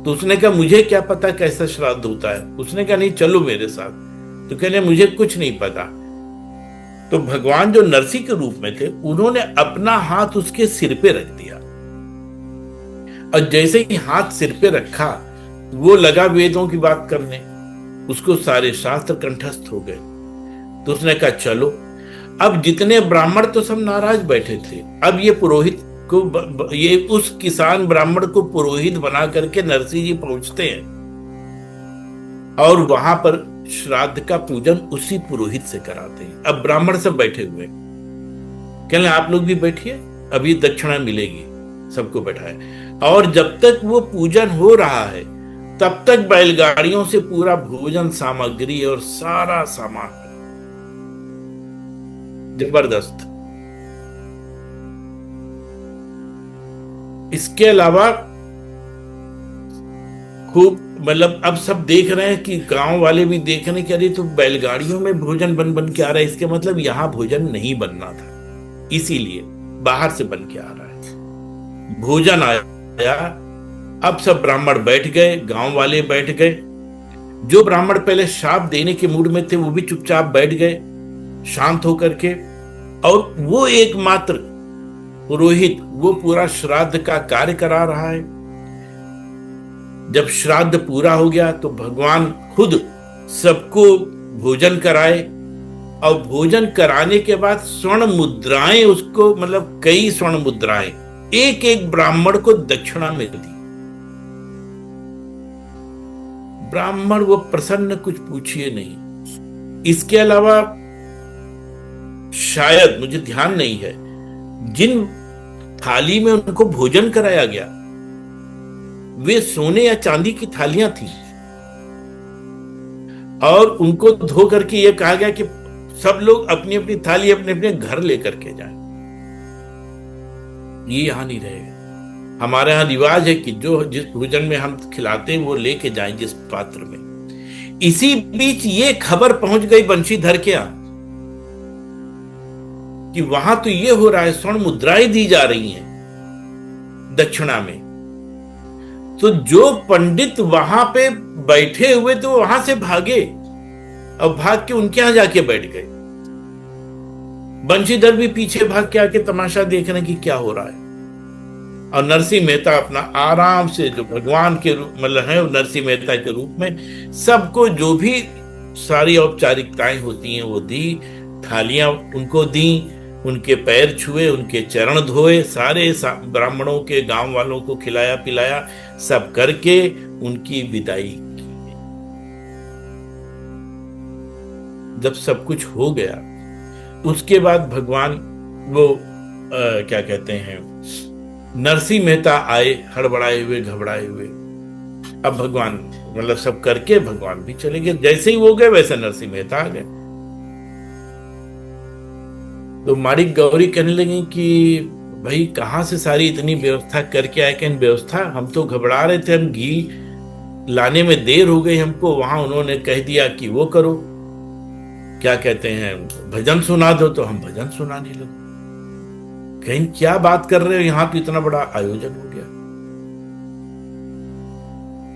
तो उसने कहा मुझे क्या पता कैसा श्राद्ध होता है। उसने कहा नहीं चलो मेरे साथ। तो कहने मुझे कुछ नहीं पता। तो भगवान जो नरसी के रूप में थे, उन्होंने अपना हाथ उसके सिर पे रख दिया, और जैसे ही हाथ सिर पे रखा वो लगा वेदों की बात करने। उसको सारे शास्त्र कंठस्थ हो गए। तो उसने कहा चलो। अब जितने ब्राह्मण तो सब नाराज बैठे थे। अब ये पुरोहित को, ये उस किसान ब्राह्मण को पुरोहित बना करके नरसी जी पहुंचते हैं, और वहां पर श्राद्ध का पूजन उसी पुरोहित से कराते हैं। अब ब्राह्मण सब बैठे हुए, कहने आप लोग भी बैठिए, अभी दक्षिणा मिलेगी। सबको बैठाए, और जब तक वो पूजन हो रहा है तब तक बैलगाड़ियों से पूरा भोजन सामग्री और सारा सामान जबरदस्त। इसके अलावा खूब, मतलब अब सब देख रहे हैं कि गांव वाले भी देख रहे हैं कि अरे तो बैलगाड़ियों में भोजन बन बन के आ रहा है, इसके मतलब यहां भोजन नहीं बनना था, इसीलिए बाहर से बन के आ रहा है। भोजन आया। अब सब ब्राह्मण बैठ गए, गांव वाले बैठ गए। जो ब्राह्मण पहले शाप देने के मूड में थे वो भी चुपचाप बैठ गए शांत होकर के, और वो एकमात्र पुरोहित वो पूरा श्राद्ध का कार्य करा रहा है। जब श्राद्ध पूरा हो गया तो भगवान खुद सबको भोजन कराए, और भोजन कराने के बाद स्वर्ण मुद्राएं उसको, मतलब कई स्वर्ण मुद्राएं एक एक ब्राह्मण को दक्षिणा में दी। ब्राह्मण वो प्रसन्न, कुछ पूछिए नहीं। इसके अलावा शायद, मुझे ध्यान नहीं है, जिन थाली में उनको भोजन कराया गया वे सोने या चांदी की थालियां थी, और उनको धो करके यह कहा गया कि सब लोग अपनी अपनी थाली अपने अपने घर लेकर के जाएं। ये यहां नहीं रहेगा। हमारे यहां रिवाज है कि जो जिस भोजन में हम खिलाते हैं वो लेके जाएं जिस पात्र में। इसी बीच ये खबर पहुंच गई बंशीधर के यहां कि वहां तो ये हो रहा है, स्वर्ण मुद्राएं दी जा रही हैं दक्षिणा में। तो जो पंडित वहां पे बैठे हुए तो वहां से भागे, और भाग के उनके यहां जाके बैठ गए। बंशीधर भी पीछे भाग के आके तमाशा देखने की क्या हो रहा है, और नरसिंह मेहता अपना आराम से, जो भगवान के रूप मतलब है नरसिंह मेहता के रूप में, सबको जो भी सारी औपचारिकताएं होती हैं वो दी, थालियां उनको दी, उनके पैर छुए, उनके चरण धोए, सारे ब्राह्मणों के गांव वालों को खिलाया पिलाया, सब करके उनकी विदाई की। जब सब कुछ हो गया उसके बाद भगवान वो क्या कहते हैं, नरसिंह मेहता आए हड़बड़ाए हुए, घबराए हुए। अब भगवान मतलब सब करके भगवान भी चले गए। जैसे ही वो गए वैसे नरसिंह मेहता आ गए। तो माड़ी गौरी कहने लगी कि भाई कहाँ से सारी इतनी व्यवस्था करके आए? कि व्यवस्था, हम तो घबरा रहे थे, हम घी लाने में देर हो गई हमको, वहां उन्होंने कह दिया कि वो करो, क्या कहते हैं, भजन सुना दो, तो हम भजन सुनाने लगे। कहीं क्या बात कर रहे हो, यहां तो इतना बड़ा आयोजन हो गया।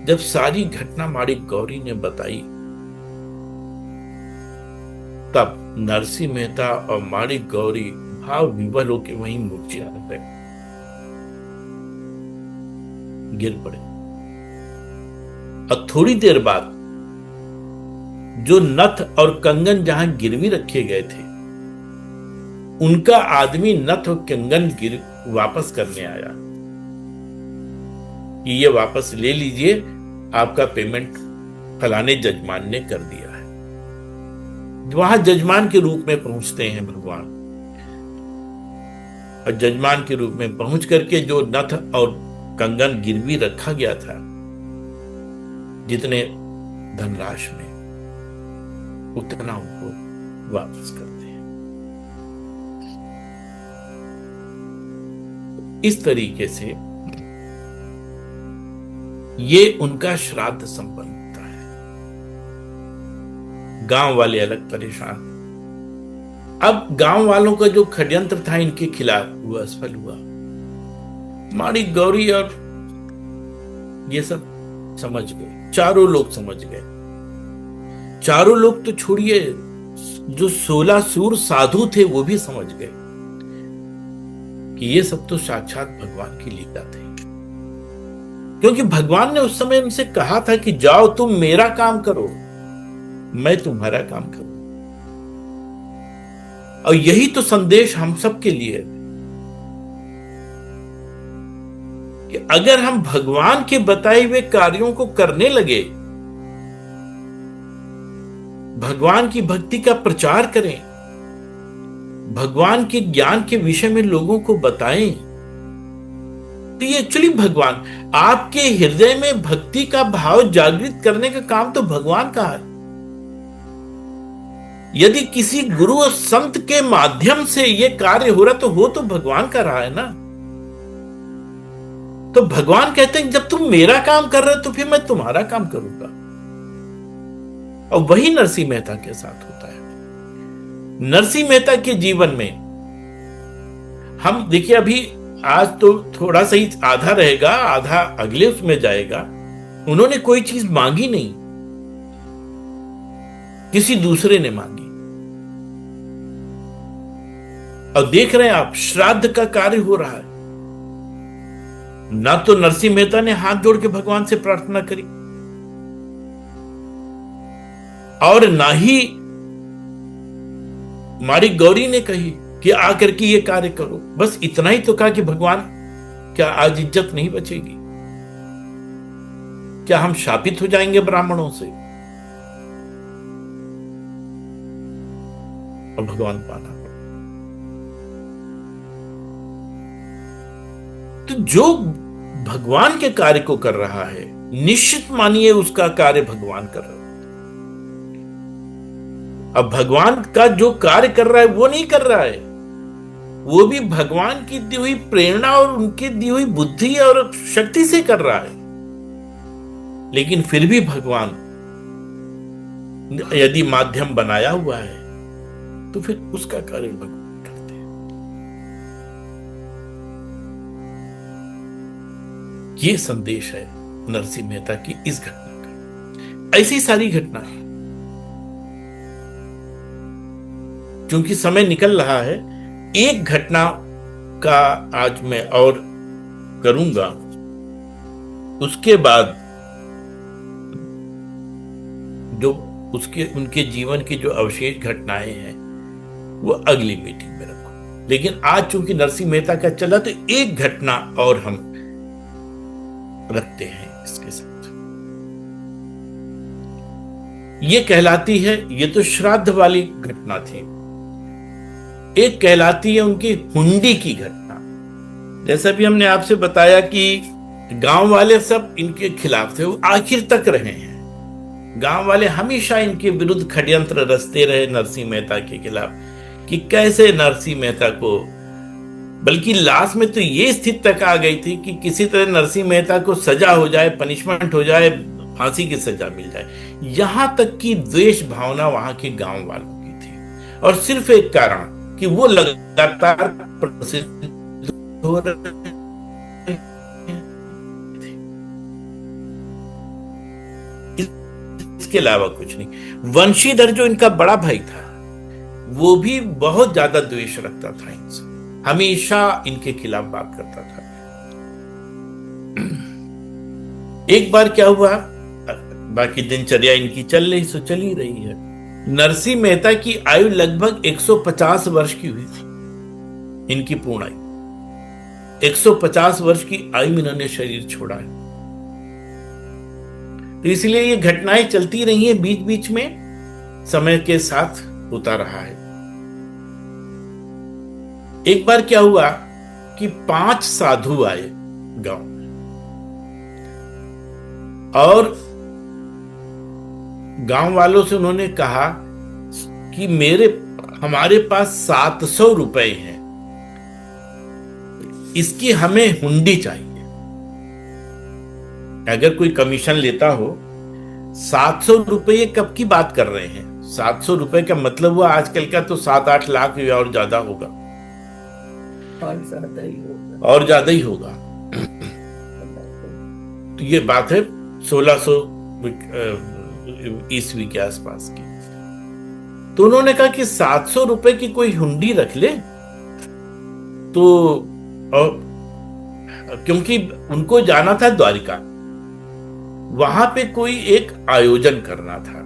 जब सारी घटना माड़ी गौरी ने बताई, तब नरसिंह मेहता और माड़ी गौरी भाव विवल होकर वहीं मूर्छित गए, गिर पड़े। और थोड़ी देर बाद जो नथ और कंगन जहां गिरवी रखे गए थे, उनका आदमी नथ और कंगन वापस करने आया कि ये वापस ले लीजिए, आपका पेमेंट फलाने जजमान ने कर दिया है। वहां जजमान के रूप में पहुंचते हैं भगवान, और जजमान के रूप में पहुंच करके जो नथ और कंगन गिरवी रखा गया था, जितने धनराशि में, उतना उनको वापस करते हैं। इस तरीके से ये उनका श्राद्ध संपन्न होता है। गांव वाले अलग परेशान। अब गांव वालों का जो षड्यंत्र था इनके खिलाफ, वो असफल हुआ। माड़ी गौरी और ये सब समझ गए, चारों लोग समझ गए। चारों लोग तो छोड़िए, जो 16 सूर साधु थे वो भी समझ गए कि ये सब तो साक्षात भगवान की लीला थी। क्योंकि भगवान ने उस समय उनसे कहा था कि जाओ तुम मेरा काम करो, मैं तुम्हारा काम करूं। और यही तो संदेश हम सब के लिए है कि अगर हम भगवान के बताए हुए कार्यों को करने लगे, भगवान की भक्ति का प्रचार करें, भगवान के ज्ञान के विषय में लोगों को बताएं, तो ये एक्चुअली भगवान, आपके हृदय में भक्ति का भाव जागृत करने का काम तो भगवान का है। यदि किसी गुरु और संत के माध्यम से ये कार्य हो रहा, तो हो तो भगवान का रहा है ना। तो भगवान कहते हैं जब तुम मेरा काम कर रहे हो तो फिर मैं तुम्हारा काम करूंगा। और वही नरसिंह मेहता के साथ होता है। नरसिंह मेहता के जीवन में हम देखिए, अभी आज तो थोड़ा सा ही आधा रहेगा, आधा अगले उसमें जाएगा। उन्होंने कोई चीज मांगी नहीं, किसी दूसरे ने मांगी। और देख रहे हैं आप, श्राद्ध का कार्य हो रहा है। ना तो नरसिंह मेहता ने हाथ जोड़ के भगवान से प्रार्थना करी, और ना ही माड़ी गौरी ने कही कि आकर के ये कार्य करो। बस इतना ही तो कहा कि भगवान, क्या आज इज्जत नहीं बचेगी? क्या हम शापित हो जाएंगे ब्राह्मणों से? और भगवान पाना। तो जो भगवान के कार्य को कर रहा है, निश्चित मानिए उसका कार्य भगवान कर रहा है। अब भगवान का जो कार्य कर रहा है वो नहीं कर रहा है, वो भी भगवान की दी हुई प्रेरणा और उनकी दी हुई बुद्धि और शक्ति से कर रहा है। लेकिन फिर भी भगवान यदि माध्यम बनाया हुआ है, तो फिर उसका कार्य भगवान करते हैं। ये संदेश है नरसिंह मेहता की इस घटना का। ऐसी सारी घटना है। क्योंकि समय निकल रहा है, एक घटना का आज मैं और करूंगा, उसके बाद जो उनके जीवन की जो अवशेष घटनाएं हैं वो अगली मीटिंग में रखो। लेकिन आज चूंकि नरसिंह मेहता का चला, तो एक घटना और हम रखते हैं इसके साथ। ये कहलाती है, ये तो श्राद्ध वाली घटना थी। एक कहलाती है उनकी हुंडी की घटना। जैसा भी हमने आपसे बताया कि गांव वाले सब इनके खिलाफ थे, वो आखिर तक रहे हैं। गांव वाले हमेशा इनके विरुद्ध षड्यंत्र रचते रहे नरसिंह मेहता के खिलाफ कि कैसे नरसिंह मेहता को, बल्कि लास्ट में तो ये स्थिति तक आ गई थी कि किसी तरह नरसिंह मेहता को सजा हो जाए, पनिशमेंट हो जाए, फांसी की सजा मिल जाए। यहां तक कि द्वेष भावना वहां के गांव वालों की थी, और सिर्फ एक कारण कि वो लगातार प्रसिद्ध हो रहे थे। इसके अलावा कुछ नहीं। वंशीधर जो इनका बड़ा भाई था, वो भी बहुत ज्यादा द्वेष रखता था इनसे, हमेशा इनके खिलाफ बात करता था। एक बार क्या हुआ, बाकी दिनचर्या इनकी चल रही, सो चल ही रही है। नरसिंह मेहता की आयु लगभग 150 वर्ष की हुई थी, इनकी पूर्ण आयु 150 वर्ष की आयु में इन्होंने शरीर छोड़ा है। तो इसलिए ये घटनाएं चलती रही हैं, बीच बीच में समय के साथ होता रहा है। एक बार क्या हुआ कि 5 साधु आए गांव में, और गांव वालों से उन्होंने कहा कि हमारे पास 700 रुपए हैं, इसकी हमें हुंडी चाहिए। अगर कोई कमीशन लेता हो, 700 रुपये कब की बात कर रहे हैं? 700 रुपए का मतलब हुआ आजकल का तो 7-8 लाख या और ज्यादा होगा, और ज्यादा ही होगा। तो ये बात है 1600 ईस्वी के आसपास की। तो उन्होंने कहा कि 700 रुपए की कोई हुंडी रख ले। तो क्योंकि उनको जाना था द्वारिका, वहां पे कोई एक आयोजन करना था।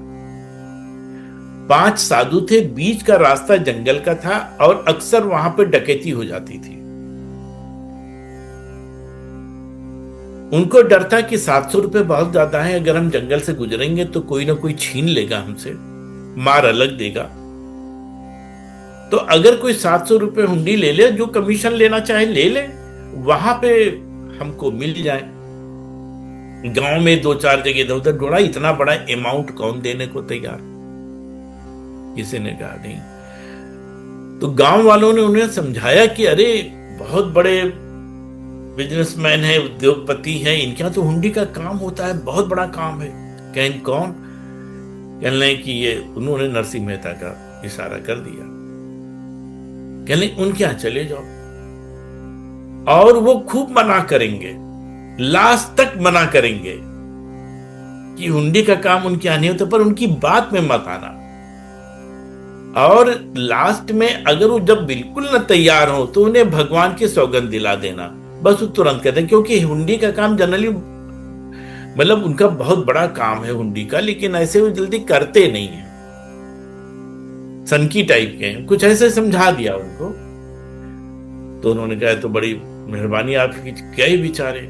5 साधु थे, बीच का रास्ता जंगल का था, और अक्सर वहां पे डकैती हो जाती थी। उनको डर था कि 700 रुपए बहुत ज्यादा है, अगर हम जंगल से गुजरेंगे तो कोई ना कोई छीन लेगा हमसे, मार अलग देगा। तो अगर कोई 700 रुपए हुंडी ले ले, जो कमीशन लेना चाहे ले ले, वहां पे हमको मिल जाए। गांव में 2-4 जगह इधर उधर ढूंढा, इतना बड़ा अमाउंट कौन देने को तैयार? किसी ने कहा नहीं। तो गांव वालों ने उन्हें समझाया कि अरे बहुत बड़े बिजनेसमैन है, उद्योगपति है, इनके यहाँ तो हुंडी का काम होता है, बहुत बड़ा काम है। कहें कौन? कहने लगे कि ये, उन्होंने नरसिंह मेहता का इशारा कर दिया। कहने उनके यहाँ चले जाओ, और वो खूब मना करेंगे, लास्ट तक मना करेंगे कि हुंडी का काम उनके यहाँ नहीं होता, पर उनकी बात में मत आना। और लास्ट में अगर वो जब बिल्कुल न तैयार हो तो उन्हें भगवान की सौगंध दिला देना, बस वो तुरंत कहते हैं। क्योंकि हुंडी का काम जनरली, मतलब उनका बहुत बड़ा काम है हुंडी का, लेकिन ऐसे वो जल्दी करते नहीं है, सनकी टाइप के हैं, कुछ ऐसे समझा दिया उनको। तो उन्होंने कहा तो बड़ी मेहरबानी आपकी, क्या ही बेचारे।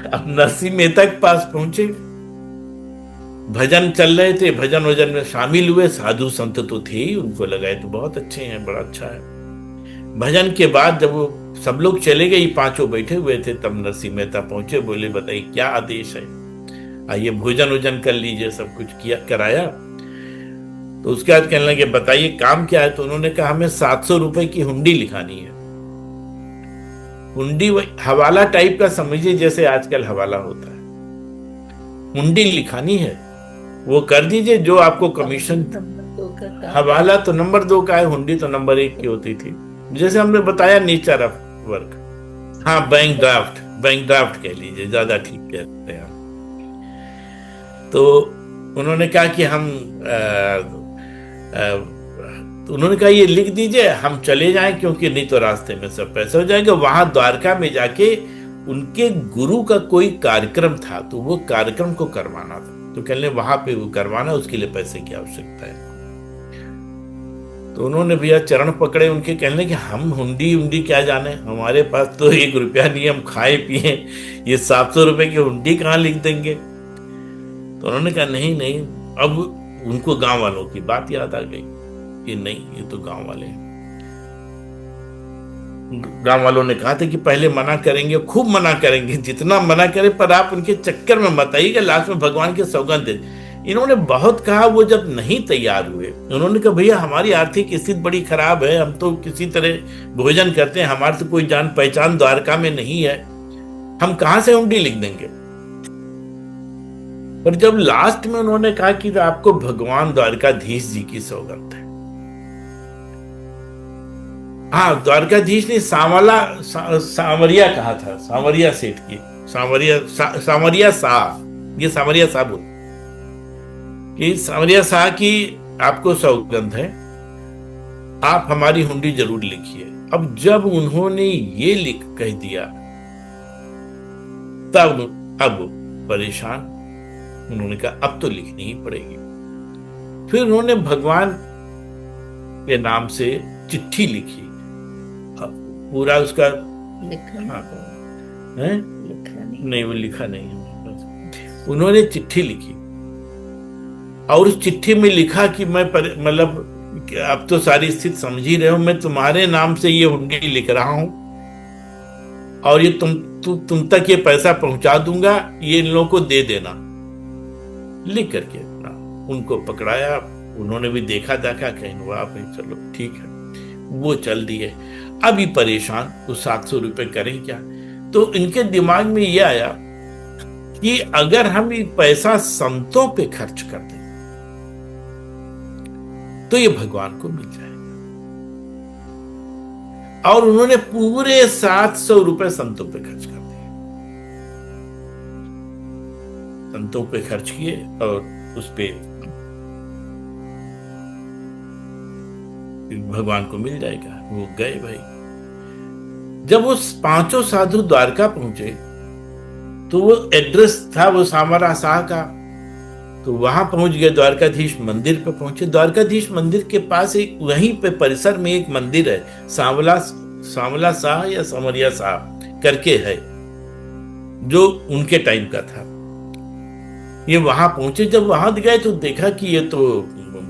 अब नरसिंह मेहता के पास पहुंचे, भजन चल रहे थे, भजन वजन में शामिल हुए। साधु संत तो थे ही, उनको लगा तो बहुत अच्छे हैं, बड़ा अच्छा है। भजन के बाद जब वो सब लोग चले गए, 5 बैठे हुए थे, तब नरसिंह मेहता पहुंचे, बोले बताइए क्या आदेश है? आइए भोजन वोजन कर लीजिए, सब कुछ किया कराया। तो उसके बाद कहने लगे बताइए काम क्या है? तो उन्होंने कहा हमें 700 रुपए की हुंडी लिखानी है। हुंडी हवाला टाइप का समझिए, जैसे आजकल हवाला होता है, हुंडी लिखानी है, वो कर दीजिए जो आपको कमीशन। हवाला तो नंबर 2 का है, हुंडी तो नंबर 1 की होती थी, जैसे हमने बताया नेचर ऑफ वर्क। हाँ, बैंक ड्राफ्ट कह लीजिए, ज्यादा ठीक कहते हैं। तो उन्होंने कहा कि तो उन्होंने कहा ये लिख दीजिए, हम चले जाएं, क्योंकि नहीं तो रास्ते में सब पैसे हो जाएंगे। वहां द्वारका में जाके उनके गुरु का कोई कार्यक्रम था, तो वो कार्यक्रम को करवाना था। तो कहने वहां पे वो करवाना, उसके लिए पैसे की आवश्यकता है। तो उन्होंने भैया चरण पकड़े उनके, कहने कि हम हुंडी क्या जाने, हमारे पास तो 1 रुपया नहीं, हम खाए पिए, ये 700 रुपए की हुंडी कहाँ लिख देंगे? तो उन्होंने कहा नहीं। अब उनको गांव वालों की बात याद आ गई कि नहीं, ये तो गांव वाले हैं। गांव वालों ने कहा था कि पहले मना करेंगे, खूब मना करेंगे, जितना मना करे, पर आप उनके चक्कर में मत आइएगा, लास्ट में भगवान की सौगंध दे। इन्होंने बहुत कहा, वो जब नहीं तैयार हुए, उन्होंने कहा भैया हमारी आर्थिक स्थिति बड़ी खराब है, हम तो किसी तरह भोजन करते हैं, हमारे तो कोई जान पहचान द्वारका में नहीं है, हम कहां से हुंडी लिख देंगे। पर जब लास्ट में उन्होंने कहा कि आपको भगवान द्वारकाधीश जी की सौगंध है, हाँ द्वारकाधीश ने सांवरिया कहा था, सांवरिया सेठ की, सांवरिया शाह, ये सांवरिया शाह बोल कि सांवरिया शाह की आपको सौगंध है, आप हमारी हुंडी जरूर लिखिए। अब जब उन्होंने ये लिख कह दिया तब अब परेशान, उन्होंने कहा अब तो लिखनी ही पड़ेगी। फिर उन्होंने भगवान के नाम से चिट्ठी लिखी, पूरा उसका लिखा है नहीं, वो लिखा नहीं, उन्होंने चिट्ठी लिखी और उस चिट्ठी में लिखा कि मैं मतलब अब तो सारी स्थिति समझ ही रहे हो, मैं तुम्हारे नाम से ये हुंडी लिख रहा हूं और ये तुम तक ये पैसा पहुंचा दूंगा, ये इन लोगों को दे देना, लिख करके अपना उनको पकड़ाया। उन्होंने भी देखा कहीं वाह भाई चलो ठीक है, वो चल दिए। अभी परेशान तो 700 रुपए करें क्या, तो इनके दिमाग में ये आया कि अगर हम ये पैसा संतों पे खर्च कर दें तो ये भगवान को मिल जाएगा। और उन्होंने पूरे 700 रुपए संतों पे खर्च कर दिए, संतों पे खर्च किए और उस पे भगवान को मिल जाएगा। वो गए भाई। जब वो 5 साधु द्वारका पहुंचे तो वो एड्रेस था वो सांवरा शाह का, तो वहां पहुंच गए, द्वारकाधीश मंदिर पे पहुंचे। द्वारकाधीश मंदिर के पास एक वहीं पे परिसर में एक मंदिर है, सांवला शाह या सांवरिया शाह करके है, जो उनके टाइम का था। ये वहां पहुंचे, जब वहां गए तो देखा कि ये तो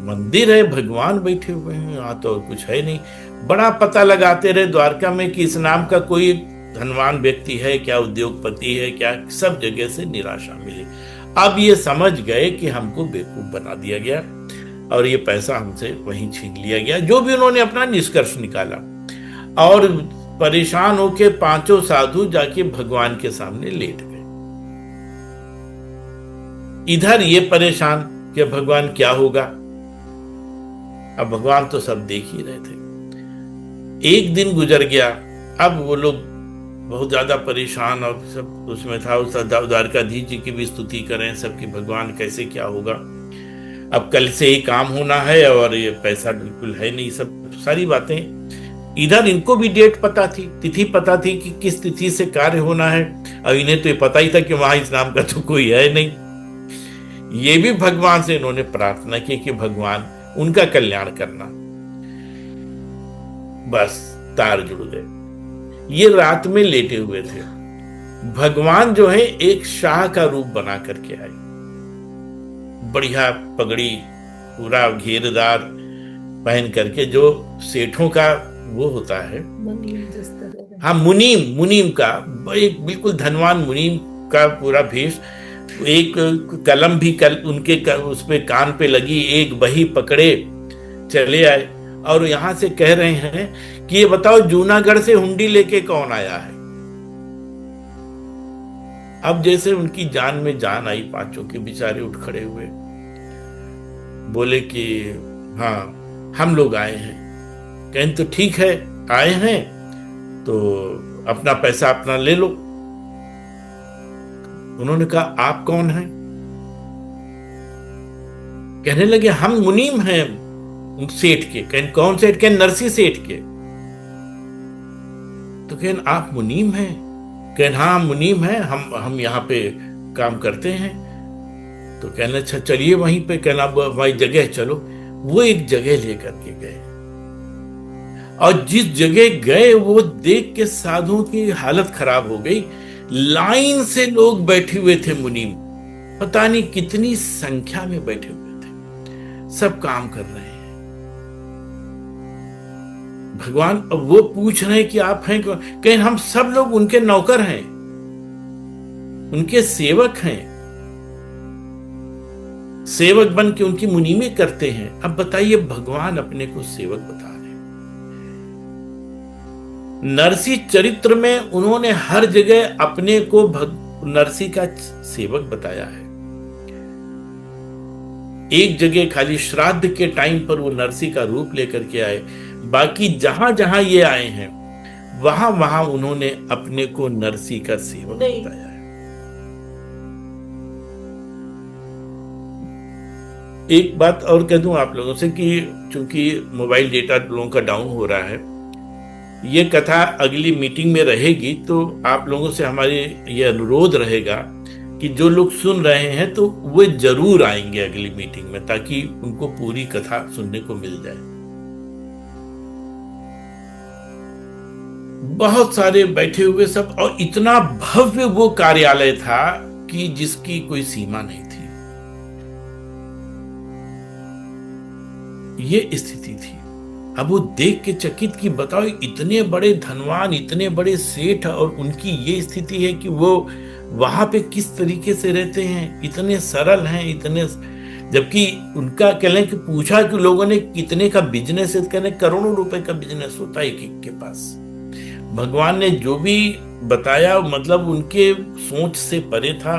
मंदिर है, भगवान बैठे हुए हैं, यहाँ तो कुछ है नहीं। बड़ा पता लगाते रहे द्वारका में कि इस नाम का कोई धनवान व्यक्ति है क्या, उद्योगपति है क्या, सब जगह से निराशा मिली। अब ये समझ गए कि हमको बेवकूफ बना दिया गया और ये पैसा हमसे वहीं छीन लिया गया, जो भी उन्होंने अपना निष्कर्ष निकाला। और परेशान होके 5 साधु जाके भगवान के सामने लेट गए। इधर ये परेशान कि भगवान क्या होगा। अब भगवान तो सब देख ही रहे थे। एक दिन गुजर गया, अब वो लोग बहुत ज्यादा परेशान और सब उसमें था, उस द्वारकाधीश जी की भी स्तुति करें सबकी, भगवान कैसे क्या होगा, अब कल से ही काम होना है और ये पैसा बिल्कुल है नहीं, सब सारी बातें। इधर इनको भी डेट पता थी, तिथि पता थी कि किस तिथि से कार्य होना है, और इन्हें तो ये पता ही था कि वहां इस नाम का तो कोई है नहीं। ये भी भगवान से इन्होंने प्रार्थना की कि भगवान उनका कल्याण करना। बस तार जुड़ गए। ये रात में लेटे हुए थे, भगवान जो है एक शाह का रूप बना करके आए, बढ़िया पगड़ी पूरा घेरदार पहन करके, जो सेठों का वो होता है, हाँ मुनीम का, एक बिल्कुल धनवान मुनीम का पूरा भेष। एक कलम भी उनके उस पे कान पे लगी, एक बही पकड़े चले आए और यहां से कह रहे हैं कि ये बताओ जूनागढ़ से हुंडी लेके कौन आया है। अब जैसे उनकी जान में जान आई, 5 के बेचारे उठ खड़े हुए, बोले कि हाँ हम लोग आए हैं। कहें तो ठीक है, आए हैं तो अपना पैसा अपना ले लो। उन्होंने कहा आप कौन हैं? कहने लगे हम मुनीम हैं सेठ के। कहें कौन सेठ? कहें नरसी सेठ के। तो कहें आप मुनीम हैं? कहें हाँ मुनीम हैं, हम यहाँ पे काम करते हैं। तो कहना अच्छा चलिए वहीं पे, कहना वही जगह चलो। वो एक जगह लेकर के गए और जिस जगह गए वो देख के साधुओं की हालत खराब हो गई। लाइन से लोग बैठे हुए थे, मुनीम पता नहीं कितनी संख्या में बैठे हुए थे, सब काम कर रहे हैं। भगवान अब वो पूछ रहे हैं कि आप हैं कौन? कहें हम सब लोग उनके नौकर हैं, उनके सेवक हैं, सेवक बन के उनकी मुनीमे करते हैं। अब बताइए, भगवान अपने को सेवक बता रहे हैं। नरसी चरित्र में उन्होंने हर जगह अपने को नरसी का सेवक बताया है। एक जगह खाली श्राद्ध के टाइम पर वो नरसी का रूप लेकर के आए, बाकी जहां जहां ये आए हैं वहां वहां उन्होंने अपने को नरसी का सेवक बताया है। एक बात और कह दूं आप लोगों से कि चूंकि मोबाइल डेटा लोगों का डाउन हो रहा है, ये कथा अगली मीटिंग में रहेगी, तो आप लोगों से हमारे ये अनुरोध रहेगा कि जो लोग सुन रहे हैं तो वे जरूर आएंगे अगली मीटिंग में, ताकि उनको पूरी कथा सुनने को मिल जाए। बहुत सारे बैठे हुए सब, और इतना भव्य वो कार्यालय था कि जिसकी कोई सीमा नहीं थी। ये स्थिति थी। अब वो देख के चकित कि बताओ, इतने बड़े धनवान, इतने बड़े सेठ, और उनकी ये स्थिति है कि वो वहां पे किस तरीके से रहते हैं, इतने सरल हैं, इतने, जबकि उनका कह लें कि पूछा कि लोगों ने कितने का बिजनेस है, कहने करोड़ों रुपए का बिजनेस होता है एक एक के पास। भगवान ने जो भी बताया मतलब उनके सोच से परे था।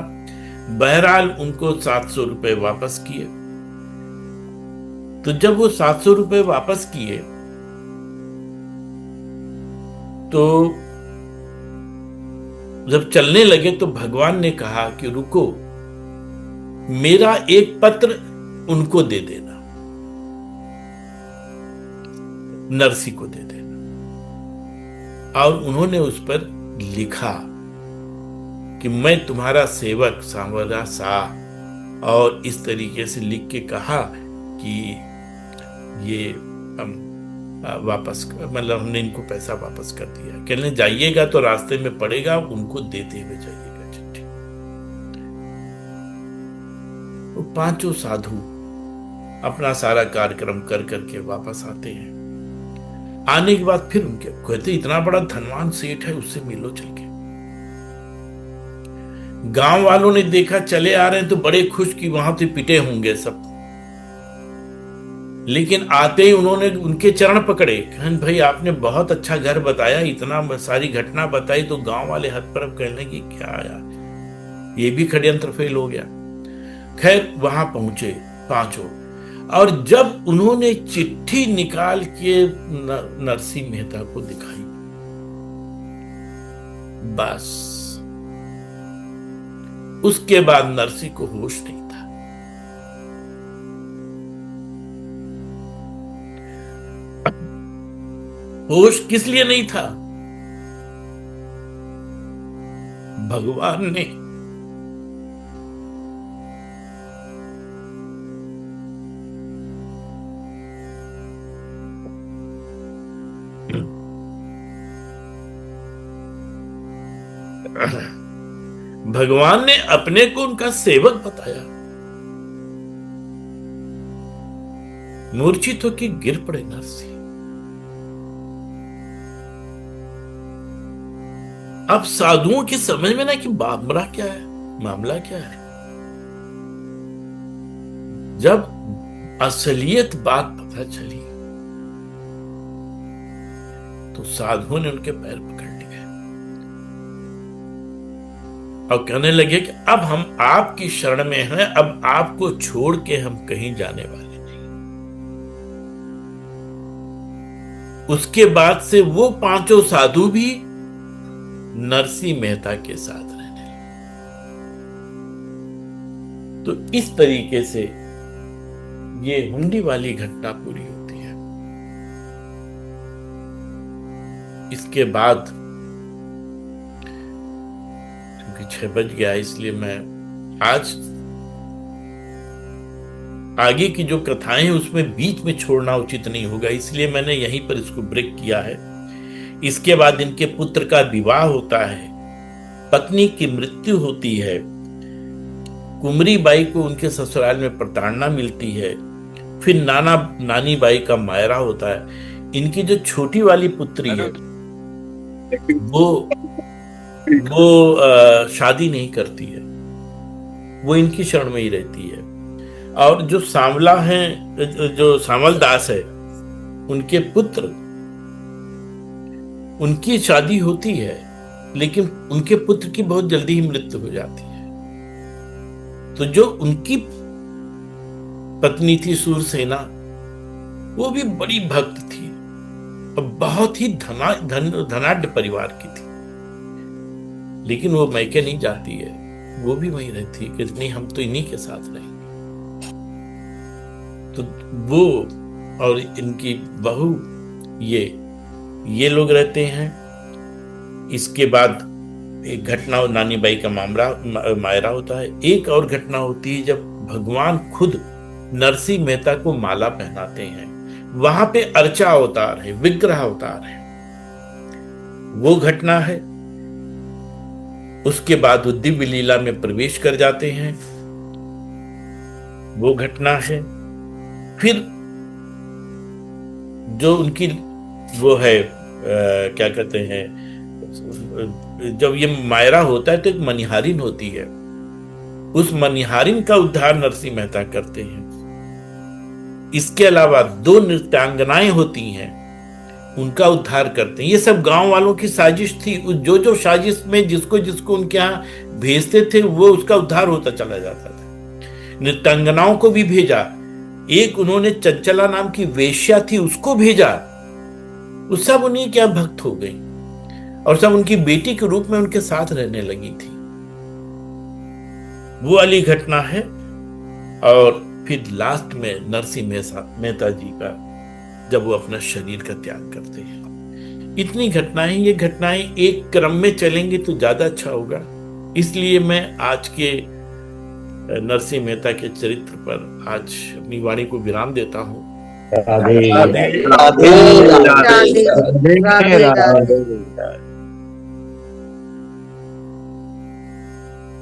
बहरहाल उनको 700 रुपए वापस किए। तो जब वो 700 रुपए वापस किए तो जब चलने लगे तो भगवान ने कहा कि रुको, मेरा एक पत्र उनको दे देना, नरसी को दे देना। और उन्होंने उस पर लिखा कि मैं तुम्हारा सेवक सांवरा सा, और इस तरीके से लिख के कहा कि ये हम वापस, मतलब हमने इनको पैसा वापस कर दिया। कहने जाइएगा तो रास्ते में पड़ेगा, उनको देते हुए जाइएगा चिट्ठी। वो पांचों साधु अपना सारा कार्यक्रम कर करके वापस आते हैं। आने के बाद फिर उनके कहते, इतना बड़ा धनवान सेठ है, उससे मिलो चल के। गांव वालों ने देखा चले आ रहे हैं तो बड़े खुश कि वहां से पिटे होंगे सब, लेकिन आते ही उन्होंने उनके चरण पकड़े। कहन भाई, आपने बहुत अच्छा घर बताया, इतना सारी घटना बताई, तो गांव वाले हद पर अब कहने की क्या यार, ये भी षड्यंत्र फेल हो गया। खैर वहां पहुंचे पांचों, और जब उन्होंने चिट्ठी निकाल के नरसी मेहता को दिखाई, बस उसके बाद नरसी को होश नहीं था। होश किस लिए नहीं था? भगवान ने भगवान ने अपने को उनका सेवक बताया। मूर्छित होकर गिर पड़े नरसी। अब साधुओं की समझ में ना कि मामला क्या है, मामला क्या है। जब असलियत बात पता चली तो साधुओं ने उनके पैर पकड़ लिए और कहने लगे कि अब हम आपकी शरण में हैं, अब आपको छोड़ के हम कहीं जाने वाले नहीं। उसके बाद से वो पांचों साधु भी नरसी मेहता के साथ रहने लगे। तो इस तरीके से ये हुंडी वाली घटना पूरी होती है। इसके बाद क्योंकि 6 बज गया, इसलिए मैं आज आगे की जो कथाएं हैं उसमें बीच में छोड़ना उचित नहीं होगा, इसलिए मैंने यहीं पर इसको ब्रेक किया है। इसके बाद इनके पुत्र का विवाह होता है, पत्नी की मृत्यु होती है, कुमरी बाई को उनके ससुराल में प्रताड़ना मिलती है, फिर नाना नानी बाई का मायरा होता है। इनकी जो छोटी वाली पुत्री है वो शादी नहीं करती है, वो इनकी शरण में ही रहती है। और जो सांवला है, जो सांवल दास है, उनके पुत्र, उनकी शादी होती है, लेकिन उनके पुत्र की बहुत जल्दी ही मृत्यु हो जाती है। तो जो उनकी पत्नी थी सूरसेना, वो भी बड़ी भक्त थी और बहुत ही धनाढ्य परिवार की थी, लेकिन वो मैके नहीं जाती है, वो भी वहीं रहती है कि नहीं, हम तो इन्हीं के साथ रहेंगे। तो वो और इनकी बहू, ये लोग रहते हैं। इसके बाद एक घटना नानी बाई का मायरा होता है। एक और घटना होती है जब भगवान खुद नरसिंह मेहता को माला पहनाते हैं, वहां पे अर्चा अवतार है, विग्रह अवतार है, वो घटना है। उसके बाद वो दिव्य लीला में प्रवेश कर जाते हैं, वो घटना है। फिर जो उनकी वो है क्या कहते हैं, जब ये मायरा होता है तो एक मनिहारिन होती है, उस मनिहारिन का उद्धार नरसिंह मेहता करते हैं। इसके अलावा 2 नृत्यांगनाएं होती हैं, उनका उद्धार करते हैं। ये सब गांव वालों की साजिश थी। जो साजिश में जिसको जिसको उनके यहाँ भेजते थे, वो उसका उद्धार होता चला जाता था। नृत्यांगनाओं को भी भेजा। एक उन्होंने चंचला नाम की वेश्या थी, उसको भेजा। उस सब उन्हीं क्या भक्त हो गई और सब उनकी बेटी के रूप में उनके साथ रहने लगी थी। वो वाली घटना है। और फिर लास्ट में नरसिंह मेहता जी का, जब वो अपना शरीर का त्याग करते हैं। इतनी घटनाएं, ये घटनाएं एक क्रम में चलेंगे तो ज्यादा अच्छा होगा। इसलिए मैं आज के नरसिंह मेहता के चरित्र पर आज अपनी वाणी को विराम देता हूँ। राधे राधे राधे राधे राधे।